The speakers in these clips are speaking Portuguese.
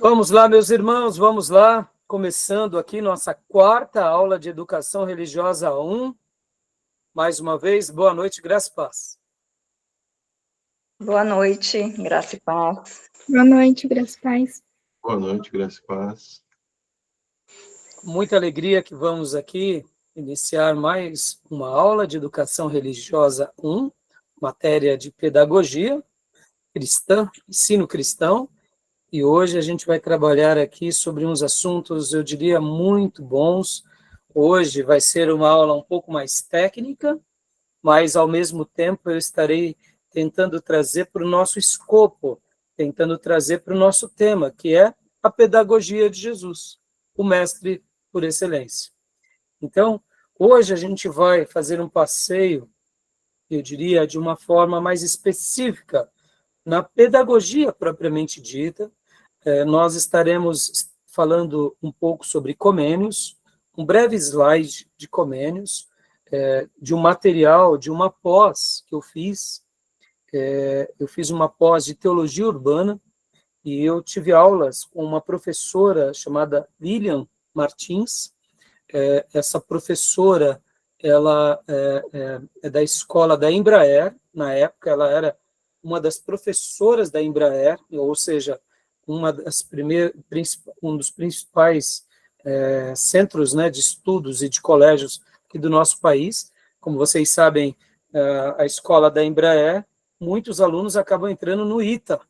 Vamos lá, meus irmãos, vamos lá. Começando aqui nossa quarta aula de Educação Religiosa 1. Mais uma vez, boa noite, graça e paz. Boa noite, graça e paz. Boa noite, graça e paz. Boa noite, graça e paz. Com muita alegria que vamos aqui iniciar mais uma aula de Educação Religiosa 1, matéria de Pedagogia Cristã, Ensino Cristão. E hoje a gente vai trabalhar aqui sobre uns assuntos, eu diria, muito bons. Hoje vai ser uma aula um pouco mais técnica, mas ao mesmo tempo eu estarei tentando trazer para o nosso escopo, tentando trazer para o nosso tema, que é a pedagogia de Jesus, o mestre por excelência. Então, hoje a gente vai fazer um passeio, eu diria, de uma forma mais específica, na pedagogia propriamente dita. Nós estaremos falando um pouco sobre Comênios, um breve slide de Comênios, de um material, de uma pós que eu fiz. Eu fiz uma pós de Teologia Urbana e eu tive aulas com uma professora chamada Lilian Martins. Essa professora, ela é da escola da Embraer. Na época, ela era uma das professoras da Embraer, ou seja, um dos principais centros, né, de estudos e de colégios aqui do nosso país. Como vocês sabem, a escola da Embraer, muitos alunos acabam entrando no ITA.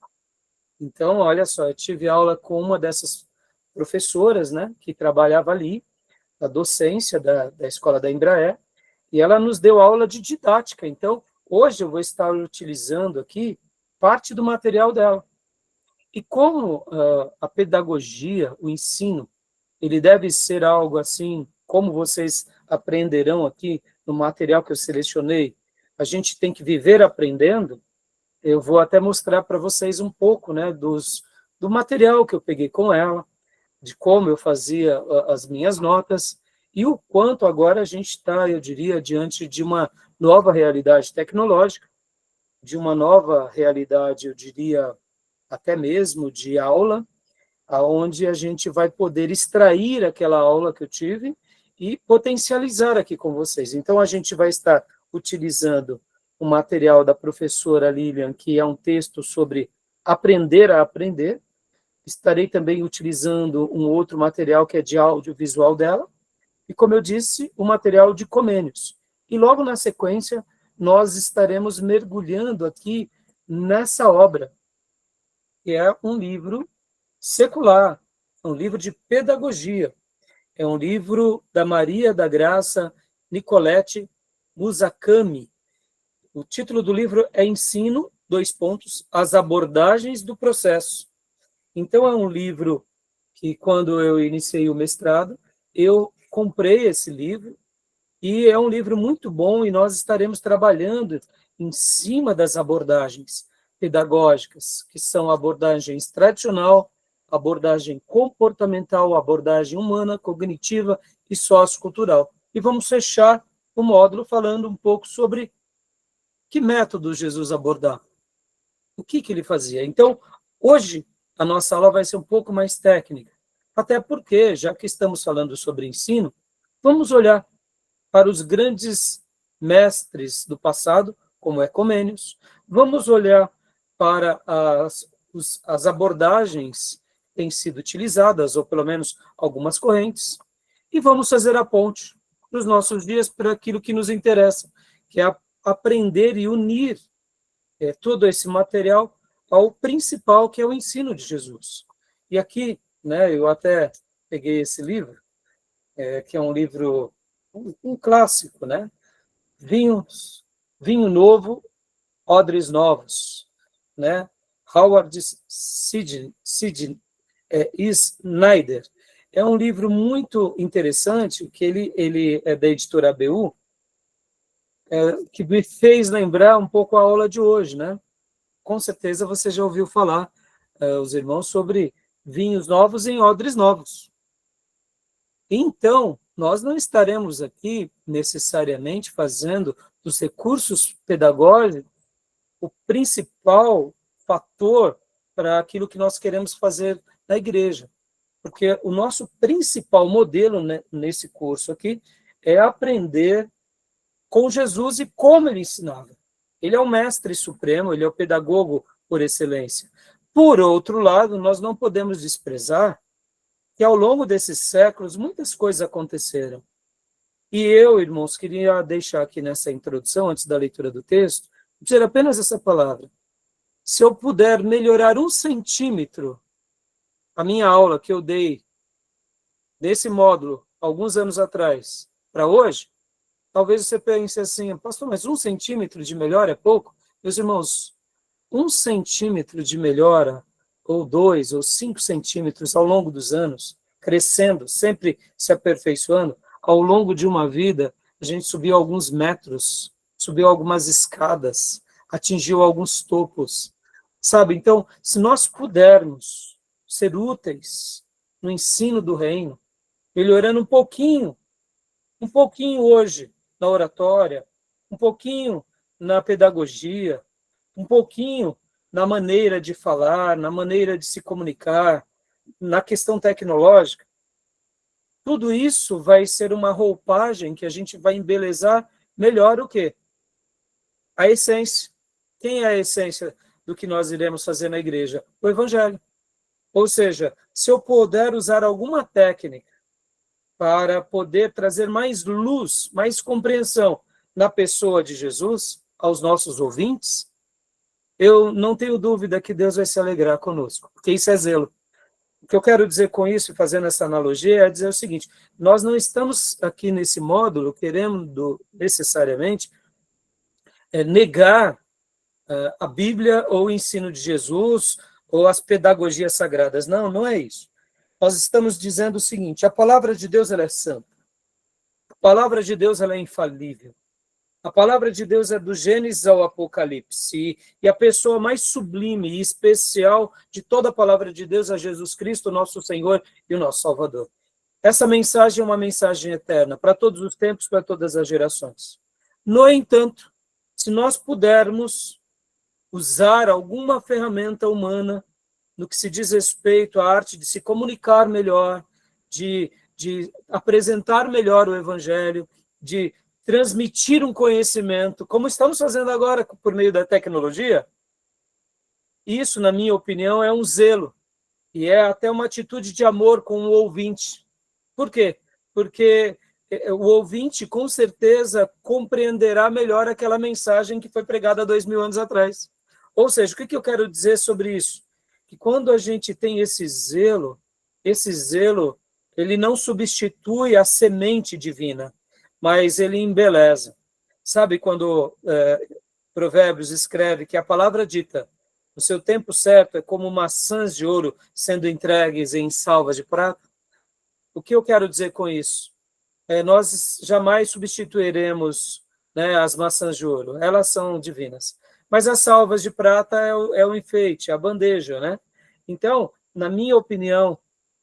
Então, olha só, eu tive aula com uma dessas professoras, né, que trabalhava ali, a docência da escola da Embraer, e ela nos deu aula de didática. Então, hoje eu vou estar utilizando aqui parte do material dela. E como a pedagogia, o ensino, ele deve ser algo assim, como vocês aprenderão aqui no material que eu selecionei, a gente tem que viver aprendendo. Eu vou até mostrar para vocês um pouco, né, do material que eu peguei com ela, de como eu fazia as minhas notas, e o quanto agora a gente está, eu diria, diante de uma nova realidade tecnológica, de uma nova realidade, eu diria, até mesmo de aula, aonde a gente vai poder extrair aquela aula que eu tive e potencializar aqui com vocês. Então, a gente vai estar utilizando o material da professora Lilian, que é um texto sobre aprender a aprender. Estarei também utilizando um outro material que é de audiovisual dela, e, como eu disse, o material de Comênios. E logo na sequência, nós estaremos mergulhando aqui nessa obra, que é um livro secular, um livro de pedagogia. É um livro da Maria da Graça Nicolette Musakami. O título do livro é Ensino, as abordagens do processo. Então, é um livro que, quando eu iniciei o mestrado, eu comprei esse livro, e é um livro muito bom, e nós estaremos trabalhando em cima das abordagens pedagógicas, que são abordagens tradicional, abordagem comportamental, abordagem humana, cognitiva e sociocultural. E vamos fechar o módulo falando um pouco sobre que método Jesus abordava, o que ele fazia. Então, hoje, a nossa aula vai ser um pouco mais técnica, até porque, já que estamos falando sobre ensino, vamos olhar para os grandes mestres do passado, como Comênios, vamos olhar para as abordagens que têm sido utilizadas, ou pelo menos algumas correntes, e vamos fazer a ponte nos nossos dias para aquilo que nos interessa, que é aprender e unir todo esse material ao principal, que é o ensino de Jesus. E aqui, né, eu até peguei esse livro, que é um livro, um clássico, né? Vinho Novo, Odres Novos, né? Howard Snyder. É um livro muito interessante, que ele é da editora ABU, que me fez lembrar um pouco a aula de hoje, né? Com certeza você já ouviu falar, os irmãos, sobre vinhos novos em odres novos. Então, nós não estaremos aqui necessariamente fazendo dos recursos pedagógicos o principal fator para aquilo que nós queremos fazer na igreja. Porque o nosso principal modelo, né, nesse curso aqui é aprender com Jesus e como ele ensinava. Ele é o mestre supremo, ele é o pedagogo por excelência. Por outro lado, nós não podemos desprezar que ao longo desses séculos muitas coisas aconteceram. E eu, irmãos, queria deixar aqui nessa introdução, antes da leitura do texto, dizer apenas essa palavra. Se eu puder melhorar 1 centímetro a minha aula que eu dei nesse módulo, alguns anos atrás, para hoje, talvez você pense assim, pastor, mas 1 centímetro de melhora é pouco? Meus irmãos, 1 centímetro de melhora, ou 2, ou 5 centímetros ao longo dos anos, crescendo, sempre se aperfeiçoando, ao longo de uma vida, a gente subiu alguns metros, subiu algumas escadas, atingiu alguns topos, sabe? Então, se nós pudermos ser úteis no ensino do reino, melhorando um pouquinho hoje na oratória, um pouquinho na pedagogia, um pouquinho na maneira de falar, na maneira de se comunicar, na questão tecnológica, tudo isso vai ser uma roupagem que a gente vai embelezar melhor o quê? A essência. Quem é a essência do que nós iremos fazer na igreja? O Evangelho. Ou seja, se eu puder usar alguma técnica para poder trazer mais luz, mais compreensão na pessoa de Jesus, aos nossos ouvintes, eu não tenho dúvida que Deus vai se alegrar conosco, porque isso é zelo. O que eu quero dizer com isso, fazendo essa analogia, é dizer o seguinte, nós não estamos aqui nesse módulo querendo necessariamente negar a Bíblia ou o ensino de Jesus ou as pedagogias sagradas. Não, não é isso. Nós estamos dizendo o seguinte, a palavra de Deus ela é santa. A palavra de Deus ela é infalível. A palavra de Deus é do Gênesis ao Apocalipse, e a pessoa mais sublime e especial de toda a palavra de Deus é Jesus Cristo, nosso Senhor e o nosso Salvador. Essa mensagem é uma mensagem eterna, para todos os tempos, para todas as gerações. No entanto, se nós pudermos usar alguma ferramenta humana no que se diz respeito à arte de se comunicar melhor, de apresentar melhor o Evangelho, de transmitir um conhecimento, como estamos fazendo agora por meio da tecnologia, isso, na minha opinião, é um zelo, e é até uma atitude de amor com o ouvinte. Por quê? Porque o ouvinte, com certeza, compreenderá melhor aquela mensagem que foi pregada há 2000 anos atrás. Ou seja, o que eu quero dizer sobre isso? Que quando a gente tem esse zelo, ele não substitui a semente divina, mas ele embeleza. Sabe quando Provérbios escreve que a palavra dita no seu tempo certo é como maçãs de ouro sendo entregues em salvas de prata? O que eu quero dizer com isso? Nós jamais substituiremos, né, as maçãs de ouro, elas são divinas. Mas as salvas de prata é o enfeite, a bandeja, né? Então, na minha opinião,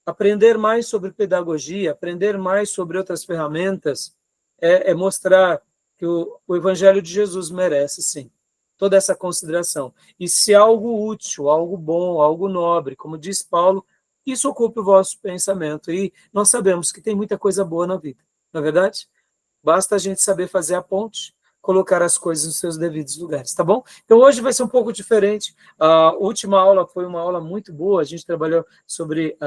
aprender mais sobre pedagogia, aprender mais sobre outras ferramentas, é mostrar que o Evangelho de Jesus merece, sim, toda essa consideração. E se algo útil, algo bom, algo nobre, como diz Paulo, isso ocupe o vosso pensamento. E nós sabemos que tem muita coisa boa na vida, não é verdade? Basta a gente saber fazer a ponte, colocar as coisas nos seus devidos lugares, tá bom? Então, hoje vai ser um pouco diferente. A última aula foi uma aula muito boa, a gente trabalhou sobre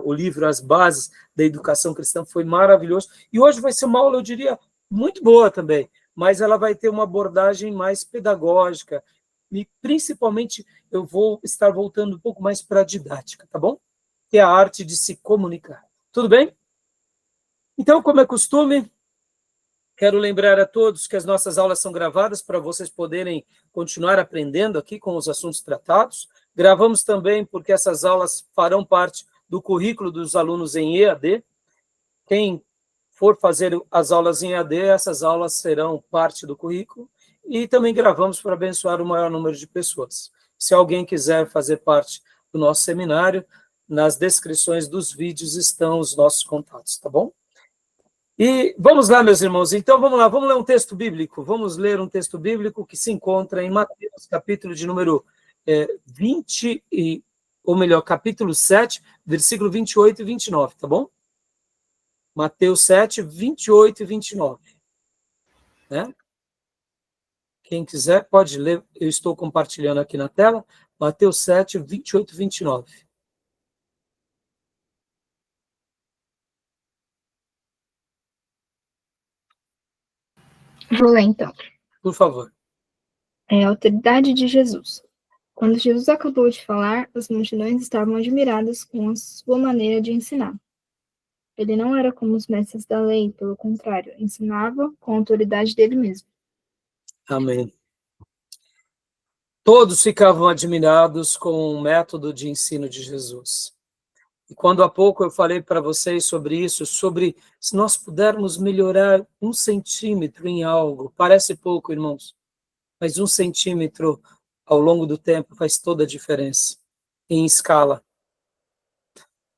o livro As Bases da Educação Cristã, foi maravilhoso. E hoje vai ser uma aula, eu diria, muito boa também, mas ela vai ter uma abordagem mais pedagógica, e principalmente eu vou estar voltando um pouco mais para a didática, tá bom? Que é a arte de se comunicar. Tudo bem? Então, como é costume, quero lembrar a todos que as nossas aulas são gravadas para vocês poderem continuar aprendendo aqui com os assuntos tratados. Gravamos também porque essas aulas farão parte do currículo dos alunos em EAD. Quem for fazer as aulas em EAD, essas aulas serão parte do currículo. E também gravamos para abençoar o maior número de pessoas. Se alguém quiser fazer parte do nosso seminário, nas descrições dos vídeos estão os nossos contatos, tá bom? E vamos lá, meus irmãos, então vamos lá, vamos ler um texto bíblico, vamos ler um texto bíblico que se encontra em Mateus, capítulo de número 28, ou melhor, capítulo 7, versículo 28 e 29, tá bom? Mateus 7, 28 e 29. Né? Quem quiser pode ler, eu estou compartilhando aqui na tela, Mateus 7, 28 e 29. Vou ler então. Por favor. É a autoridade de Jesus. Quando Jesus acabou de falar, as multidões estavam admiradas com a sua maneira de ensinar. Ele não era como os mestres da lei, pelo contrário, ensinava com a autoridade dele mesmo. Amém. Todos ficavam admirados com o método de ensino de Jesus. E quando há pouco eu falei para vocês sobre isso, sobre se nós pudermos melhorar 1 centímetro em algo, parece pouco, irmãos, mas 1 centímetro ao longo do tempo faz toda a diferença, em escala.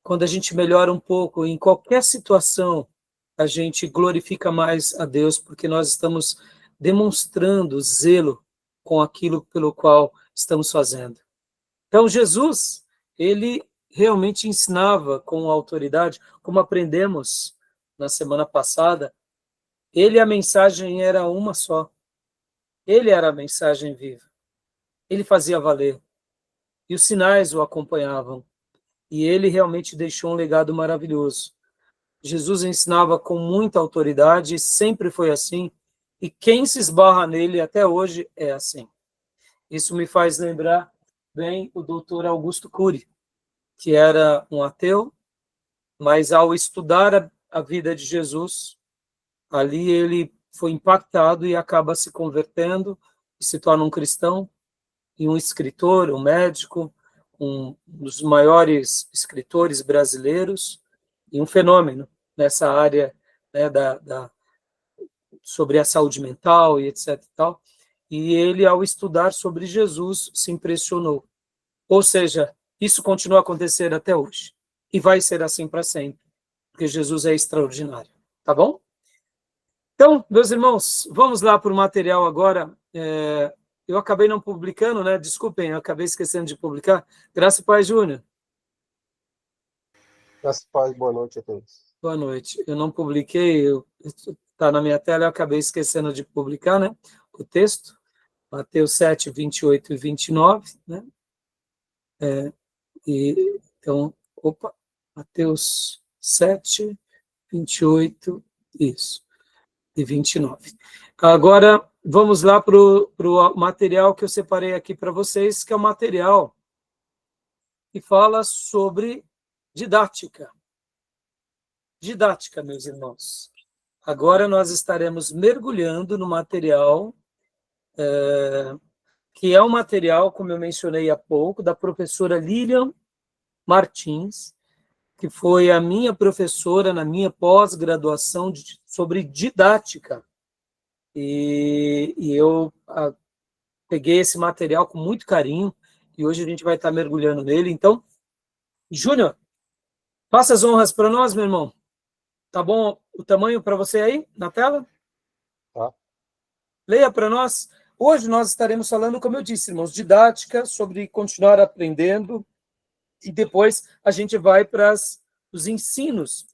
Quando a gente melhora um pouco em qualquer situação, a gente glorifica mais a Deus, porque nós estamos demonstrando zelo com aquilo pelo qual estamos fazendo. Então, Jesus, ele realmente ensinava com autoridade, como aprendemos na semana passada, a mensagem era uma só. Ele era a mensagem viva. Ele fazia valer. E os sinais o acompanhavam. E ele realmente deixou um legado maravilhoso. Jesus ensinava com muita autoridade, e sempre foi assim, e quem se esbarra nele até hoje é assim. Isso me faz lembrar bem o doutor Augusto Cury, que era um ateu, mas ao estudar a vida de Jesus, ali ele foi impactado e acaba se convertendo, e se torna um cristão, e um escritor, um médico, um dos maiores escritores brasileiros, e um fenômeno nessa área, né, sobre a saúde mental e etc. E tal. E ele, ao estudar sobre Jesus, se impressionou. Ou seja, isso continua a acontecer até hoje. E vai ser assim para sempre, porque Jesus é extraordinário. Tá bom? Então, meus irmãos, vamos lá para o material agora. Eu acabei não publicando, né? Desculpem, eu acabei esquecendo de publicar. Graça e Paz, Júnior. Graças a Deus, boa noite a todos. Boa noite. Eu não publiquei, está na minha tela, eu acabei esquecendo de publicar, né? O texto, Mateus 7, 28 e 29, né? Então, Mateus 7, 28, isso, e 29. Agora, vamos lá para o material que eu separei aqui para vocês, que é o material que fala sobre didática. Didática, meus irmãos. Agora nós estaremos mergulhando no material, que é um material, como eu mencionei há pouco, da professora Lilian Martins, que foi a minha professora na minha pós-graduação sobre didática. E eu peguei esse material com muito carinho, e hoje a gente vai estar mergulhando nele. Então, Júnior, faça as honras para nós, meu irmão. Tá bom o tamanho para você aí, na tela? Tá. Leia para nós. Hoje nós estaremos falando, como eu disse, irmãos, didática, sobre continuar aprendendo, e depois a gente vai para os ensinos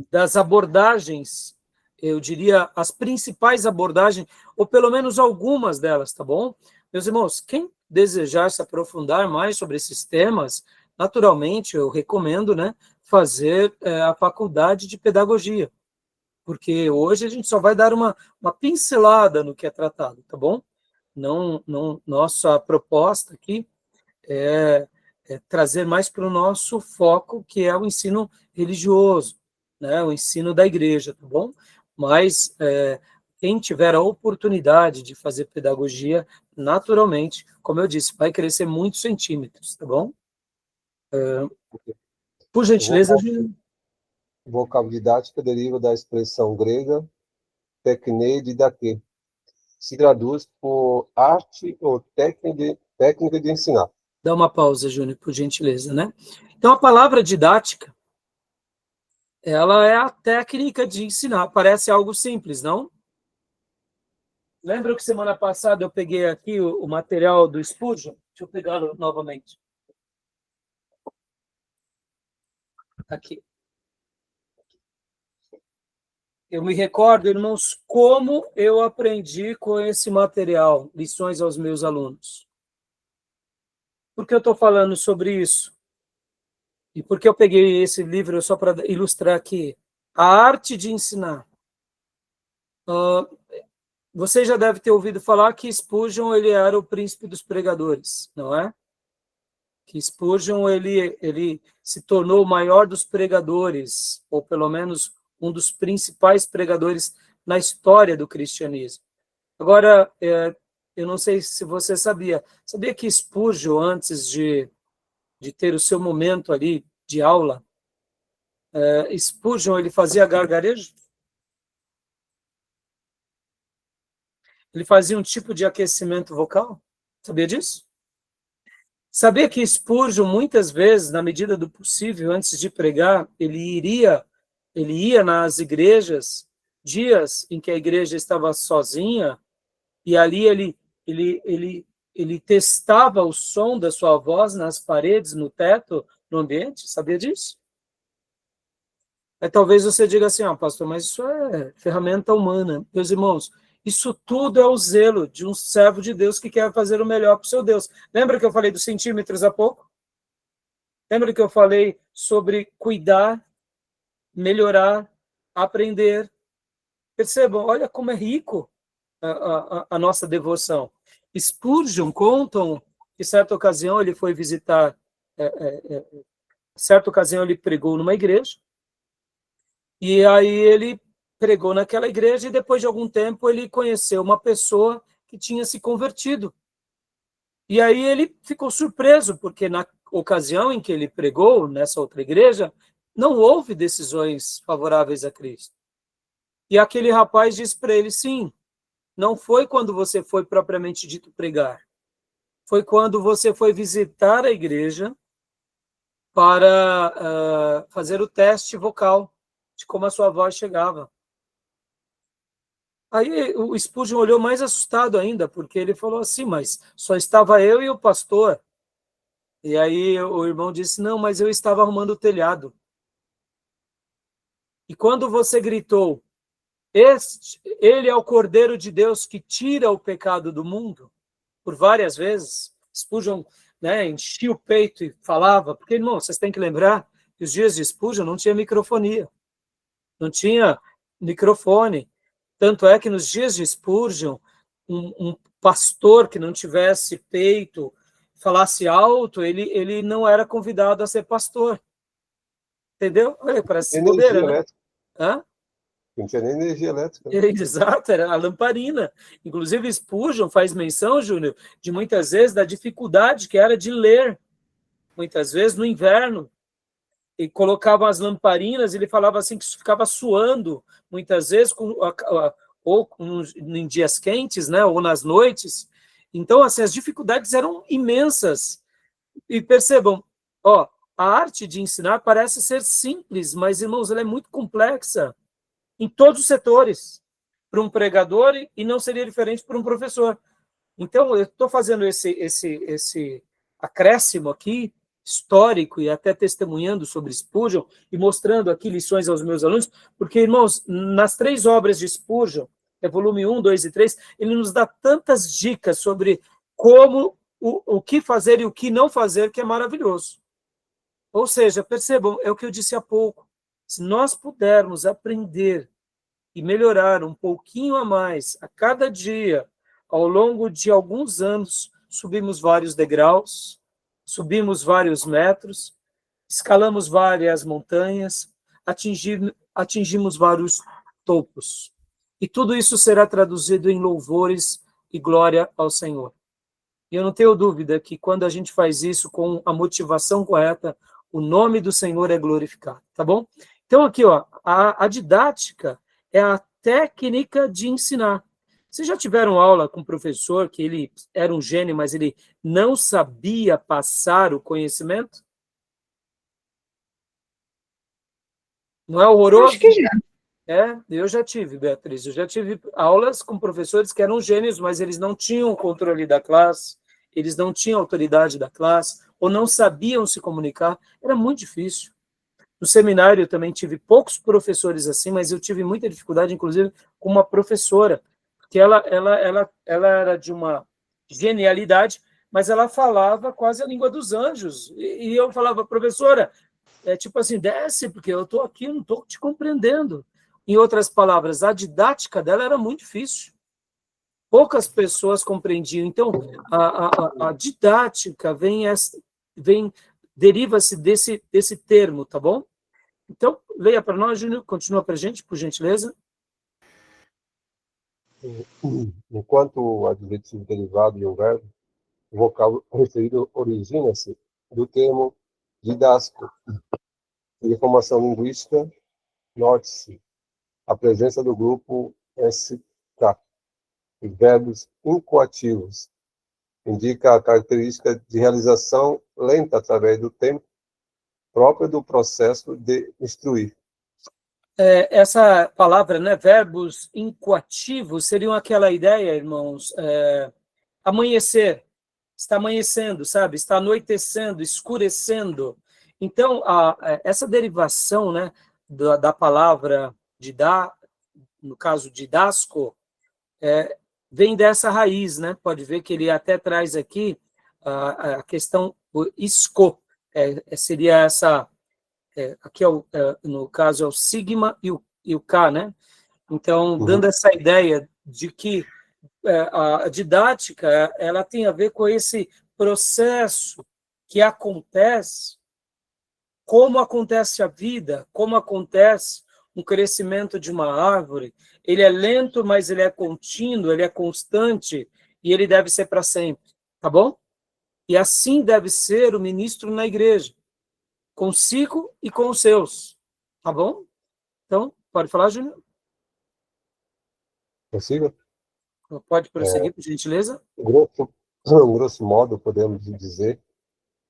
das abordagens, eu diria, as principais abordagens, ou pelo menos algumas delas, tá bom? Meus irmãos, quem desejar se aprofundar mais sobre esses temas, naturalmente, eu recomendo, né, fazer a faculdade de pedagogia, porque hoje a gente só vai dar uma pincelada no que é tratado, tá bom? Não, nossa proposta aqui é trazer mais para o nosso foco, que é o ensino religioso, né, o ensino da igreja, tá bom? Mas quem tiver a oportunidade de fazer pedagogia, naturalmente, como eu disse, vai crescer muitos centímetros, tá bom? Por gentileza, Vocábulo didática deriva da expressão grega tekne didaké. Se traduz por arte ou técnica de ensinar. dá uma pausa, Júnior, por gentileza, né? Então, a palavra didática, ela é a técnica de ensinar. Parece algo simples, não? Lembra que semana passada eu peguei aqui o material do Spurgeon, Deixa eu pegá-lo novamente. Aqui. Eu me recordo, irmãos, como eu aprendi com esse material, lições aos meus alunos. Por que eu estou falando sobre isso? E por que eu peguei esse livro só para ilustrar aqui? A arte de ensinar. Você já deve ter ouvido falar que Spurgeon ele era o príncipe dos pregadores, não é? Que Spurgeon ele se tornou o maior dos pregadores, ou pelo menos um dos principais pregadores na história do cristianismo. Agora, eu não sei se você sabia que Spurgeon, antes de ter o seu momento ali de aula, Spurgeon ele fazia gargarejo? Ele fazia um tipo de aquecimento vocal? Sabia disso? Sabia que Spurgeon, muitas vezes, na medida do possível, antes de pregar, ele ia nas igrejas, dias em que a igreja estava sozinha, e ali ele testava o som da sua voz nas paredes, no teto, no ambiente. Sabia disso? Aí talvez você diga assim, pastor, mas isso é ferramenta humana. Meus irmãos, isso tudo é o zelo de um servo de Deus que quer fazer o melhor para o seu Deus. Lembra que eu falei dos centímetros há pouco? Lembra que eu falei sobre cuidar, melhorar, aprender? Percebam, olha como é rico a nossa devoção. Spurgeon contam que certa ocasião ele foi visitar, certa ocasião ele pregou numa igreja, e aí ele pregou naquela igreja e depois de algum tempo ele conheceu uma pessoa que tinha se convertido. E aí ele ficou surpreso, porque na ocasião em que ele pregou nessa outra igreja, não houve decisões favoráveis a Cristo. E aquele rapaz disse para ele, sim, não foi quando você foi propriamente dito pregar, foi quando você foi visitar a igreja para fazer o teste vocal de como a sua voz chegava. Aí o Spurgeon olhou mais assustado ainda, porque ele falou assim, mas só estava eu e o pastor. E aí o irmão disse, não, mas eu estava arrumando o telhado. E quando você gritou, ele é o Cordeiro de Deus que tira o pecado do mundo, por várias vezes, Spurgeon enchia o peito e falava, porque, irmão, vocês têm que lembrar que os dias de Spurgeon não tinha microfonia, não tinha microfone. Tanto é que nos dias de Spurgeon, um pastor que não tivesse peito, falasse alto, ele não era convidado a ser pastor. Entendeu? Olha, parece bobeira, né? Hã? Não tinha nem energia elétrica. Exato, era a lamparina. Inclusive, Spurgeon faz menção, Júnior, de muitas vezes da dificuldade que era de ler, muitas vezes no inverno. E colocavam as lamparinas, ele falava assim que ficava suando, muitas vezes, ou em dias quentes, né, ou nas noites. Então, assim, as dificuldades eram imensas. E percebam, a arte de ensinar parece ser simples, mas, irmãos, ela é muito complexa em todos os setores, para um pregador, e não seria diferente para um professor. Então, eu estou fazendo esse acréscimo aqui, histórico, e até testemunhando sobre Spurgeon, e mostrando aqui lições aos meus alunos, porque, irmãos, nas 3 obras de Spurgeon, volume 1, 2 e 3, ele nos dá tantas dicas sobre como, o que fazer e o que não fazer, que é maravilhoso. Ou seja, percebam, é o que eu disse há pouco, se nós pudermos aprender e melhorar um pouquinho a mais a cada dia, ao longo de alguns anos, subimos vários degraus, subimos vários metros, escalamos várias montanhas, atingimos vários topos. E tudo isso será traduzido em louvores e glória ao Senhor. E eu não tenho dúvida que quando a gente faz isso com a motivação correta, o nome do Senhor é glorificado, tá bom? Então aqui, a didática é a técnica de ensinar. Vocês já tiveram aula com um professor que ele era um gênio, mas ele não sabia passar o conhecimento? Não é horroroso? Acho que já. Eu já tive, Beatriz. Eu já tive aulas com professores que eram gênios, mas eles não tinham o controle da classe, eles não tinham autoridade da classe, ou não sabiam se comunicar, era muito difícil. No seminário eu também tive poucos professores assim, mas eu tive muita dificuldade, inclusive, com uma professora, porque ela era de uma genialidade, mas ela falava quase a língua dos anjos. E eu falava, professora, tipo assim, desce, porque eu estou aqui, não estou te compreendendo. Em outras palavras, a didática dela era muito difícil. Poucas pessoas compreendiam. Então, a didática deriva-se desse termo, tá bom? Então, leia para nós, Júnior, continua para a gente, por gentileza. Enquanto o adjetivo derivado de um verbo, o vocábulo referido origina-se do termo didasco. De formação linguística, note-se a presença do grupo SK, e verbos incoativos. Indica a característica de realização lenta através do tempo, própria do processo de instruir. Essa palavra, né, verbos incoativos, seriam aquela ideia, irmãos, amanhecer, está amanhecendo, sabe? Está anoitecendo, escurecendo. Então, essa derivação, né, da palavra no caso didasco, vem dessa raiz, né? Pode ver que ele até traz aqui a questão isco, seria essa, aqui no caso é o sigma e o K, né? Então, dando essa ideia de que a didática ela tem a ver com esse processo que acontece, como acontece a vida, como acontece um crescimento de uma árvore. Ele é lento, mas ele é contínuo, ele é constante, e ele deve ser para sempre, tá bom? E assim deve ser o ministro na igreja, consigo e com os seus, tá bom? Então, pode falar, Júnior? Consigo? Pode prosseguir, por gentileza? Grosso modo, podemos dizer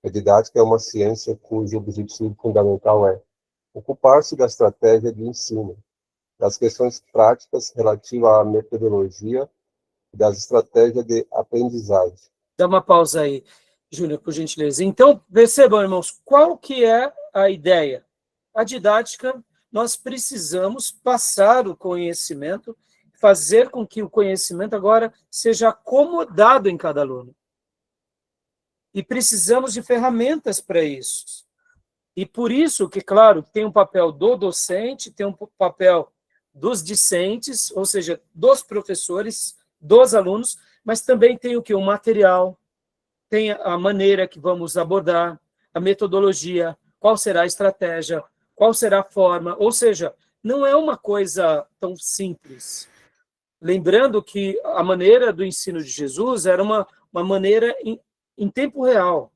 que a didática é uma ciência cujo objetivo fundamental é ocupar-se da estratégia de ensino, das questões práticas relativas à metodologia e das estratégias de aprendizagem. Dá uma pausa aí, Júnior, por gentileza. Então, percebam, irmãos, qual que é a ideia? A didática, nós precisamos passar o conhecimento, fazer com que o conhecimento agora seja acomodado em cada aluno. E precisamos de ferramentas para isso. E por isso que, claro, tem um papel do docente, tem um papel dos discentes, ou seja, dos professores, dos alunos, mas também tem o que? O material, tem a maneira que vamos abordar, a metodologia, qual será a estratégia, qual será a forma, ou seja, não é uma coisa tão simples. Lembrando que a maneira do ensino de Jesus era uma maneira em tempo real.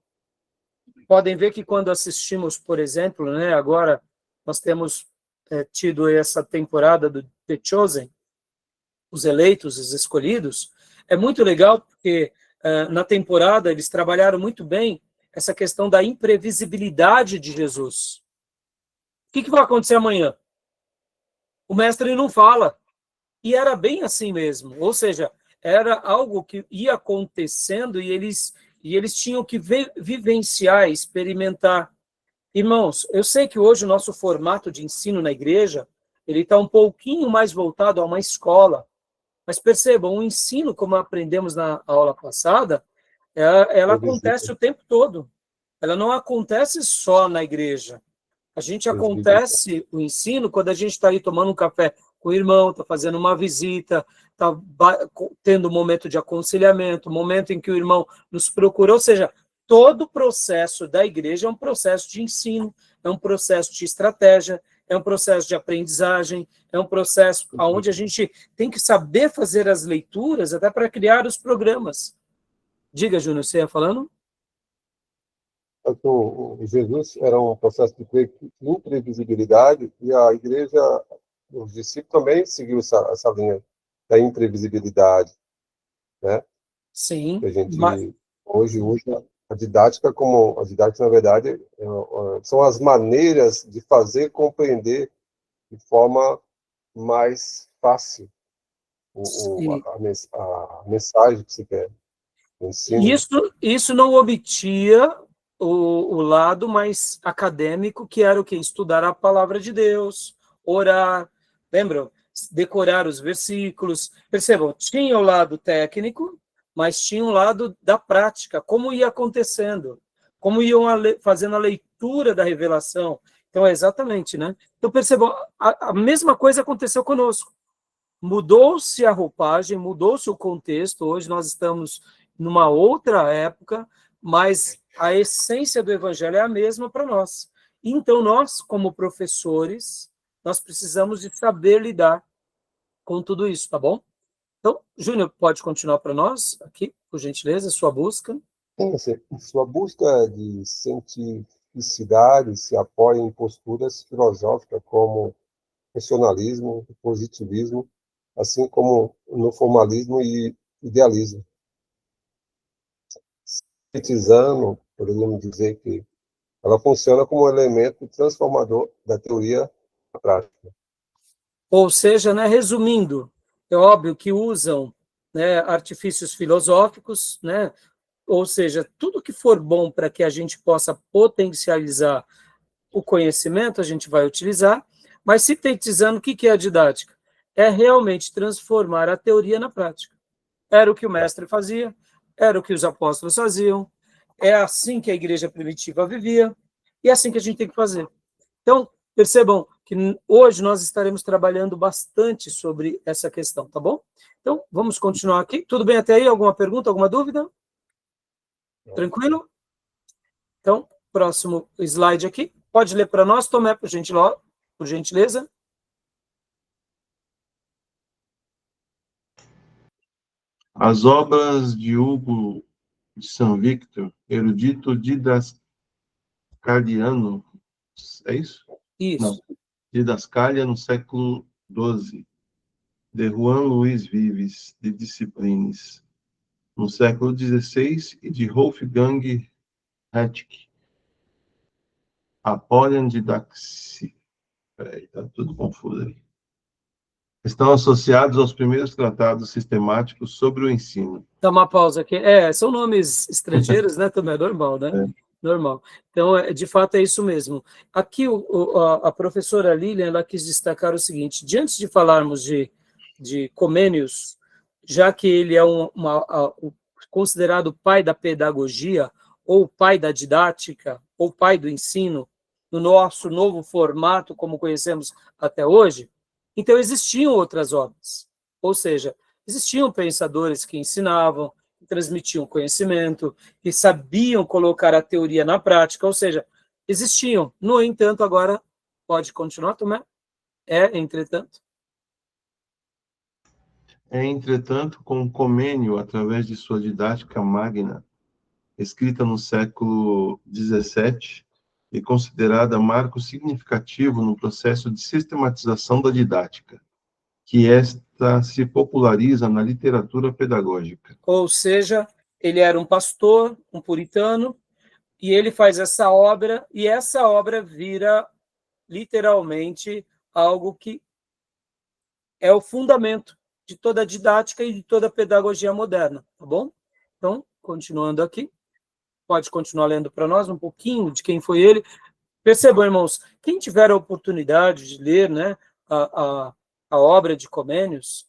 Podem ver que quando assistimos, por exemplo, né, agora nós temos tido essa temporada do The Chosen, os eleitos, os escolhidos, é muito legal porque na temporada eles trabalharam muito bem essa questão da imprevisibilidade de Jesus. O que vai acontecer amanhã? O mestre não fala. E era bem assim mesmo, ou seja, era algo que ia acontecendo e eles tinham que vivenciar, experimentar. Irmãos, eu sei que hoje o nosso formato de ensino na igreja, ele está um pouquinho mais voltado a uma escola, mas percebam, o ensino, como aprendemos na aula passada, ela acontece o tempo todo. Ela não acontece só na igreja. A gente acontece o ensino quando a gente está aí tomando um café com o irmão, está fazendo uma visita, está tendo um momento de aconselhamento, um momento em que o irmão nos procura, ou seja, todo o processo da igreja é um processo de ensino, é um processo de estratégia, é um processo de aprendizagem, é um processo onde a gente tem que saber fazer as leituras até para criar os programas. Diga, Júnior, você ia falando? O Jesus era um processo de imprevisibilidade e a igreja, os discípulos também seguiu essa linha da imprevisibilidade, né? Sim. A gente hoje usa a didática na verdade, são as maneiras de fazer compreender de forma mais fácil a mensagem que se quer. ensino. Isso não omitia o lado mais acadêmico, que era o quê? Estudar a palavra de Deus, orar, lembram? Decorar os versículos. Percebam, tinha o lado técnico, mas tinha um lado da prática, como ia acontecendo, como iam fazendo a leitura da revelação. Então, é exatamente, né? Então, percebam, a mesma coisa aconteceu conosco. Mudou-se a roupagem, mudou-se o contexto, hoje nós estamos numa outra época, mas a essência do evangelho é a mesma para nós. Então, nós, como professores, nós precisamos de saber lidar com tudo isso, tá bom? Então, Júnior, pode continuar para nós aqui, por gentileza, sua busca. Sua busca de cientificidade se apoia em posturas filosóficas como racionalismo, positivismo, assim como no formalismo e idealismo. Sintetizando, poderíamos dizer que ela funciona como elemento transformador da teoria na prática. Ou seja, né, resumindo, é óbvio que usam, né, artifícios filosóficos, né, ou seja, tudo que for bom para que a gente possa potencializar o conhecimento, a gente vai utilizar, mas sintetizando, o que é a didática? É realmente transformar a teoria na prática. Era o que o mestre fazia, era o que os apóstolos faziam, é assim que a igreja primitiva vivia, e é assim que a gente tem que fazer. Então, percebam que hoje nós estaremos trabalhando bastante sobre essa questão, tá bom? Então, vamos continuar aqui. Tudo bem até aí? Alguma pergunta, alguma dúvida? Tranquilo? Então, próximo slide aqui. Pode ler para nós, Tomé, por gentileza. As obras de Hugo de São Victor, erudito didascaliano, é isso? Isso. Não, Didascalia no século XII, de Juan Luís Vives, de Disciplines, no século XVI, e de Wolfgang Rettke, Apollon Didaxi. Peraí, tá tudo confuso aí. Estão associados aos primeiros tratados sistemáticos sobre o ensino. Dá uma pausa aqui. São nomes estrangeiros, né? Também é normal, né? É. Normal. Então, de fato, é isso mesmo. Aqui, a professora Lilian, ela quis destacar o seguinte: diante de falarmos de Comênios, já que ele é o considerado pai da pedagogia, ou pai da didática, ou pai do ensino, no nosso novo formato, como conhecemos até hoje, então existiam outras obras. Ou seja, existiam pensadores que ensinavam, que transmitiam conhecimento, que sabiam colocar a teoria na prática, ou seja, existiam. No entanto, agora, pode continuar, Tomé? Entretanto. Entretanto, com Comênio, através de sua didática magna, escrita no século XVII, e considerada marco significativo no processo de sistematização da didática, que esta se populariza na literatura pedagógica. Ou seja, ele era um pastor, um puritano, e ele faz essa obra, e essa obra vira literalmente algo que é o fundamento de toda a didática e de toda a pedagogia moderna, tá bom? Então, continuando aqui, pode continuar lendo para nós um pouquinho de quem foi ele. Percebam, irmãos, quem tiver a oportunidade de ler, né, a obra de Comênios,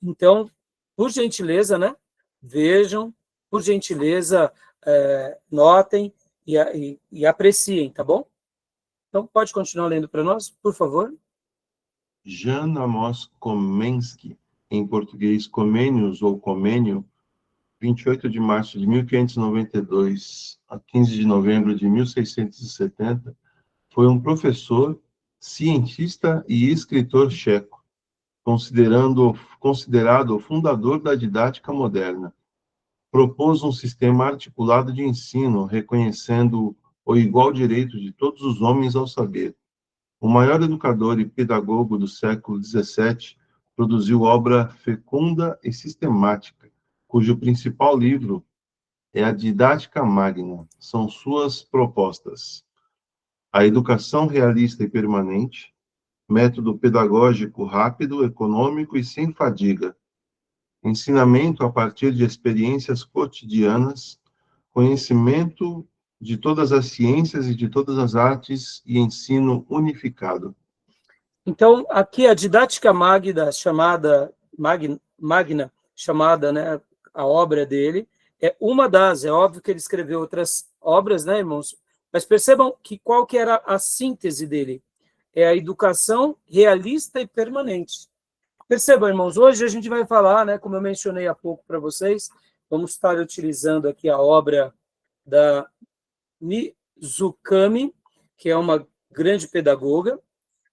então, por gentileza, né, vejam, por gentileza, notem e apreciem, tá bom? Então, pode continuar lendo para nós, por favor. Jan Amos Komensky, em português Comênios ou Comênio, 28 de março de 1592 a 15 de novembro de 1670, foi um professor, cientista e escritor checo, considerado o fundador da didática moderna. Propôs um sistema articulado de ensino, reconhecendo o igual direito de todos os homens ao saber. O maior educador e pedagogo do século XVII produziu obra fecunda e sistemática, cujo principal livro é a Didática Magna. São suas propostas: a educação realista e permanente, método pedagógico rápido, econômico e sem fadiga, ensinamento a partir de experiências cotidianas, conhecimento de todas as ciências e de todas as artes e ensino unificado. Então, aqui a didática magna, chamada, né, a obra dele, é uma das, é óbvio que ele escreveu outras obras, né, irmãos? Mas percebam que qual que era a síntese dele? É a educação realista e permanente. Percebam, irmãos, hoje a gente vai falar, né, como eu mencionei há pouco para vocês, vamos estar utilizando aqui a obra da Mizukami, que é uma grande pedagoga.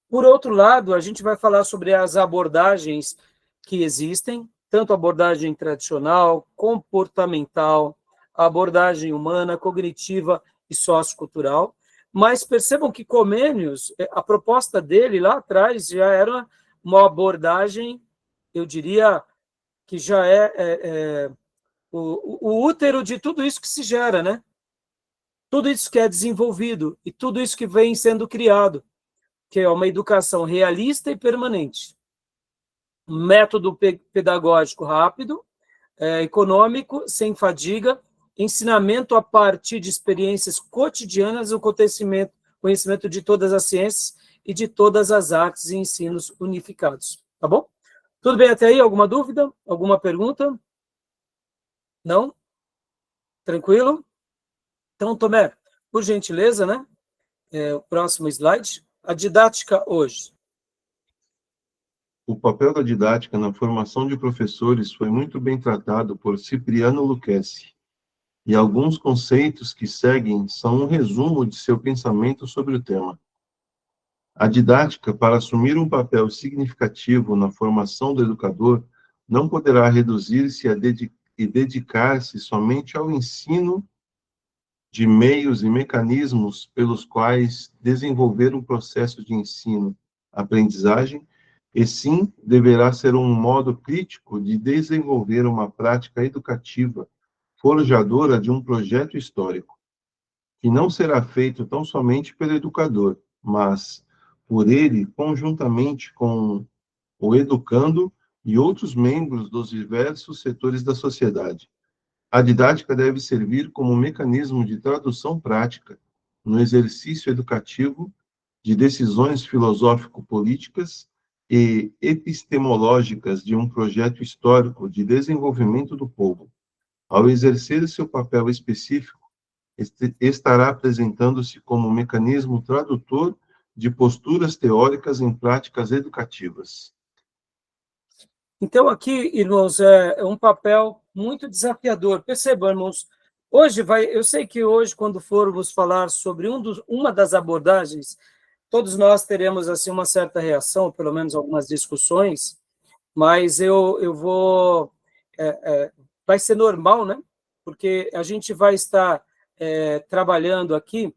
Por outro lado, a gente vai falar sobre as abordagens que existem, tanto a abordagem tradicional, comportamental, a abordagem humana, cognitiva e sociocultural. Mas percebam que Comênios, a proposta dele lá atrás já era uma abordagem, eu diria, que já é o útero de tudo isso que se gera, né? Tudo isso que é desenvolvido e tudo isso que vem sendo criado, que é uma educação realista e permanente. Um método pedagógico rápido, econômico, sem fadiga, ensinamento a partir de experiências cotidianas, o conhecimento de todas as ciências e de todas as artes e ensinos unificados. Tá bom? Tudo bem até aí? Alguma dúvida? Alguma pergunta? Não? Tranquilo? Então, Tomé, por gentileza, né? O próximo slide. A didática hoje. O papel da didática na formação de professores foi muito bem tratado por Cipriano Lucchesi, e alguns conceitos que seguem são um resumo de seu pensamento sobre o tema. A didática, para assumir um papel significativo na formação do educador, não poderá reduzir-se e dedicar-se somente ao ensino de meios e mecanismos pelos quais desenvolver um processo de ensino, aprendizagem, e sim deverá ser um modo crítico de desenvolver uma prática educativa forjadora de um projeto histórico, que não será feito tão somente pelo educador, mas por ele conjuntamente com o educando e outros membros dos diversos setores da sociedade. A didática deve servir como um mecanismo de tradução prática no exercício educativo de decisões filosófico-políticas e epistemológicas de um projeto histórico de desenvolvimento do povo. Ao exercer seu papel específico, estará apresentando-se como um mecanismo tradutor de posturas teóricas em práticas educativas. Então, aqui, irmãos, é um papel muito desafiador. Percebam, irmãos, eu sei que hoje, quando formos falar sobre uma das abordagens, todos nós teremos assim uma certa reação, pelo menos algumas discussões, mas eu vou... vai ser normal, né? Porque a gente vai estar trabalhando aqui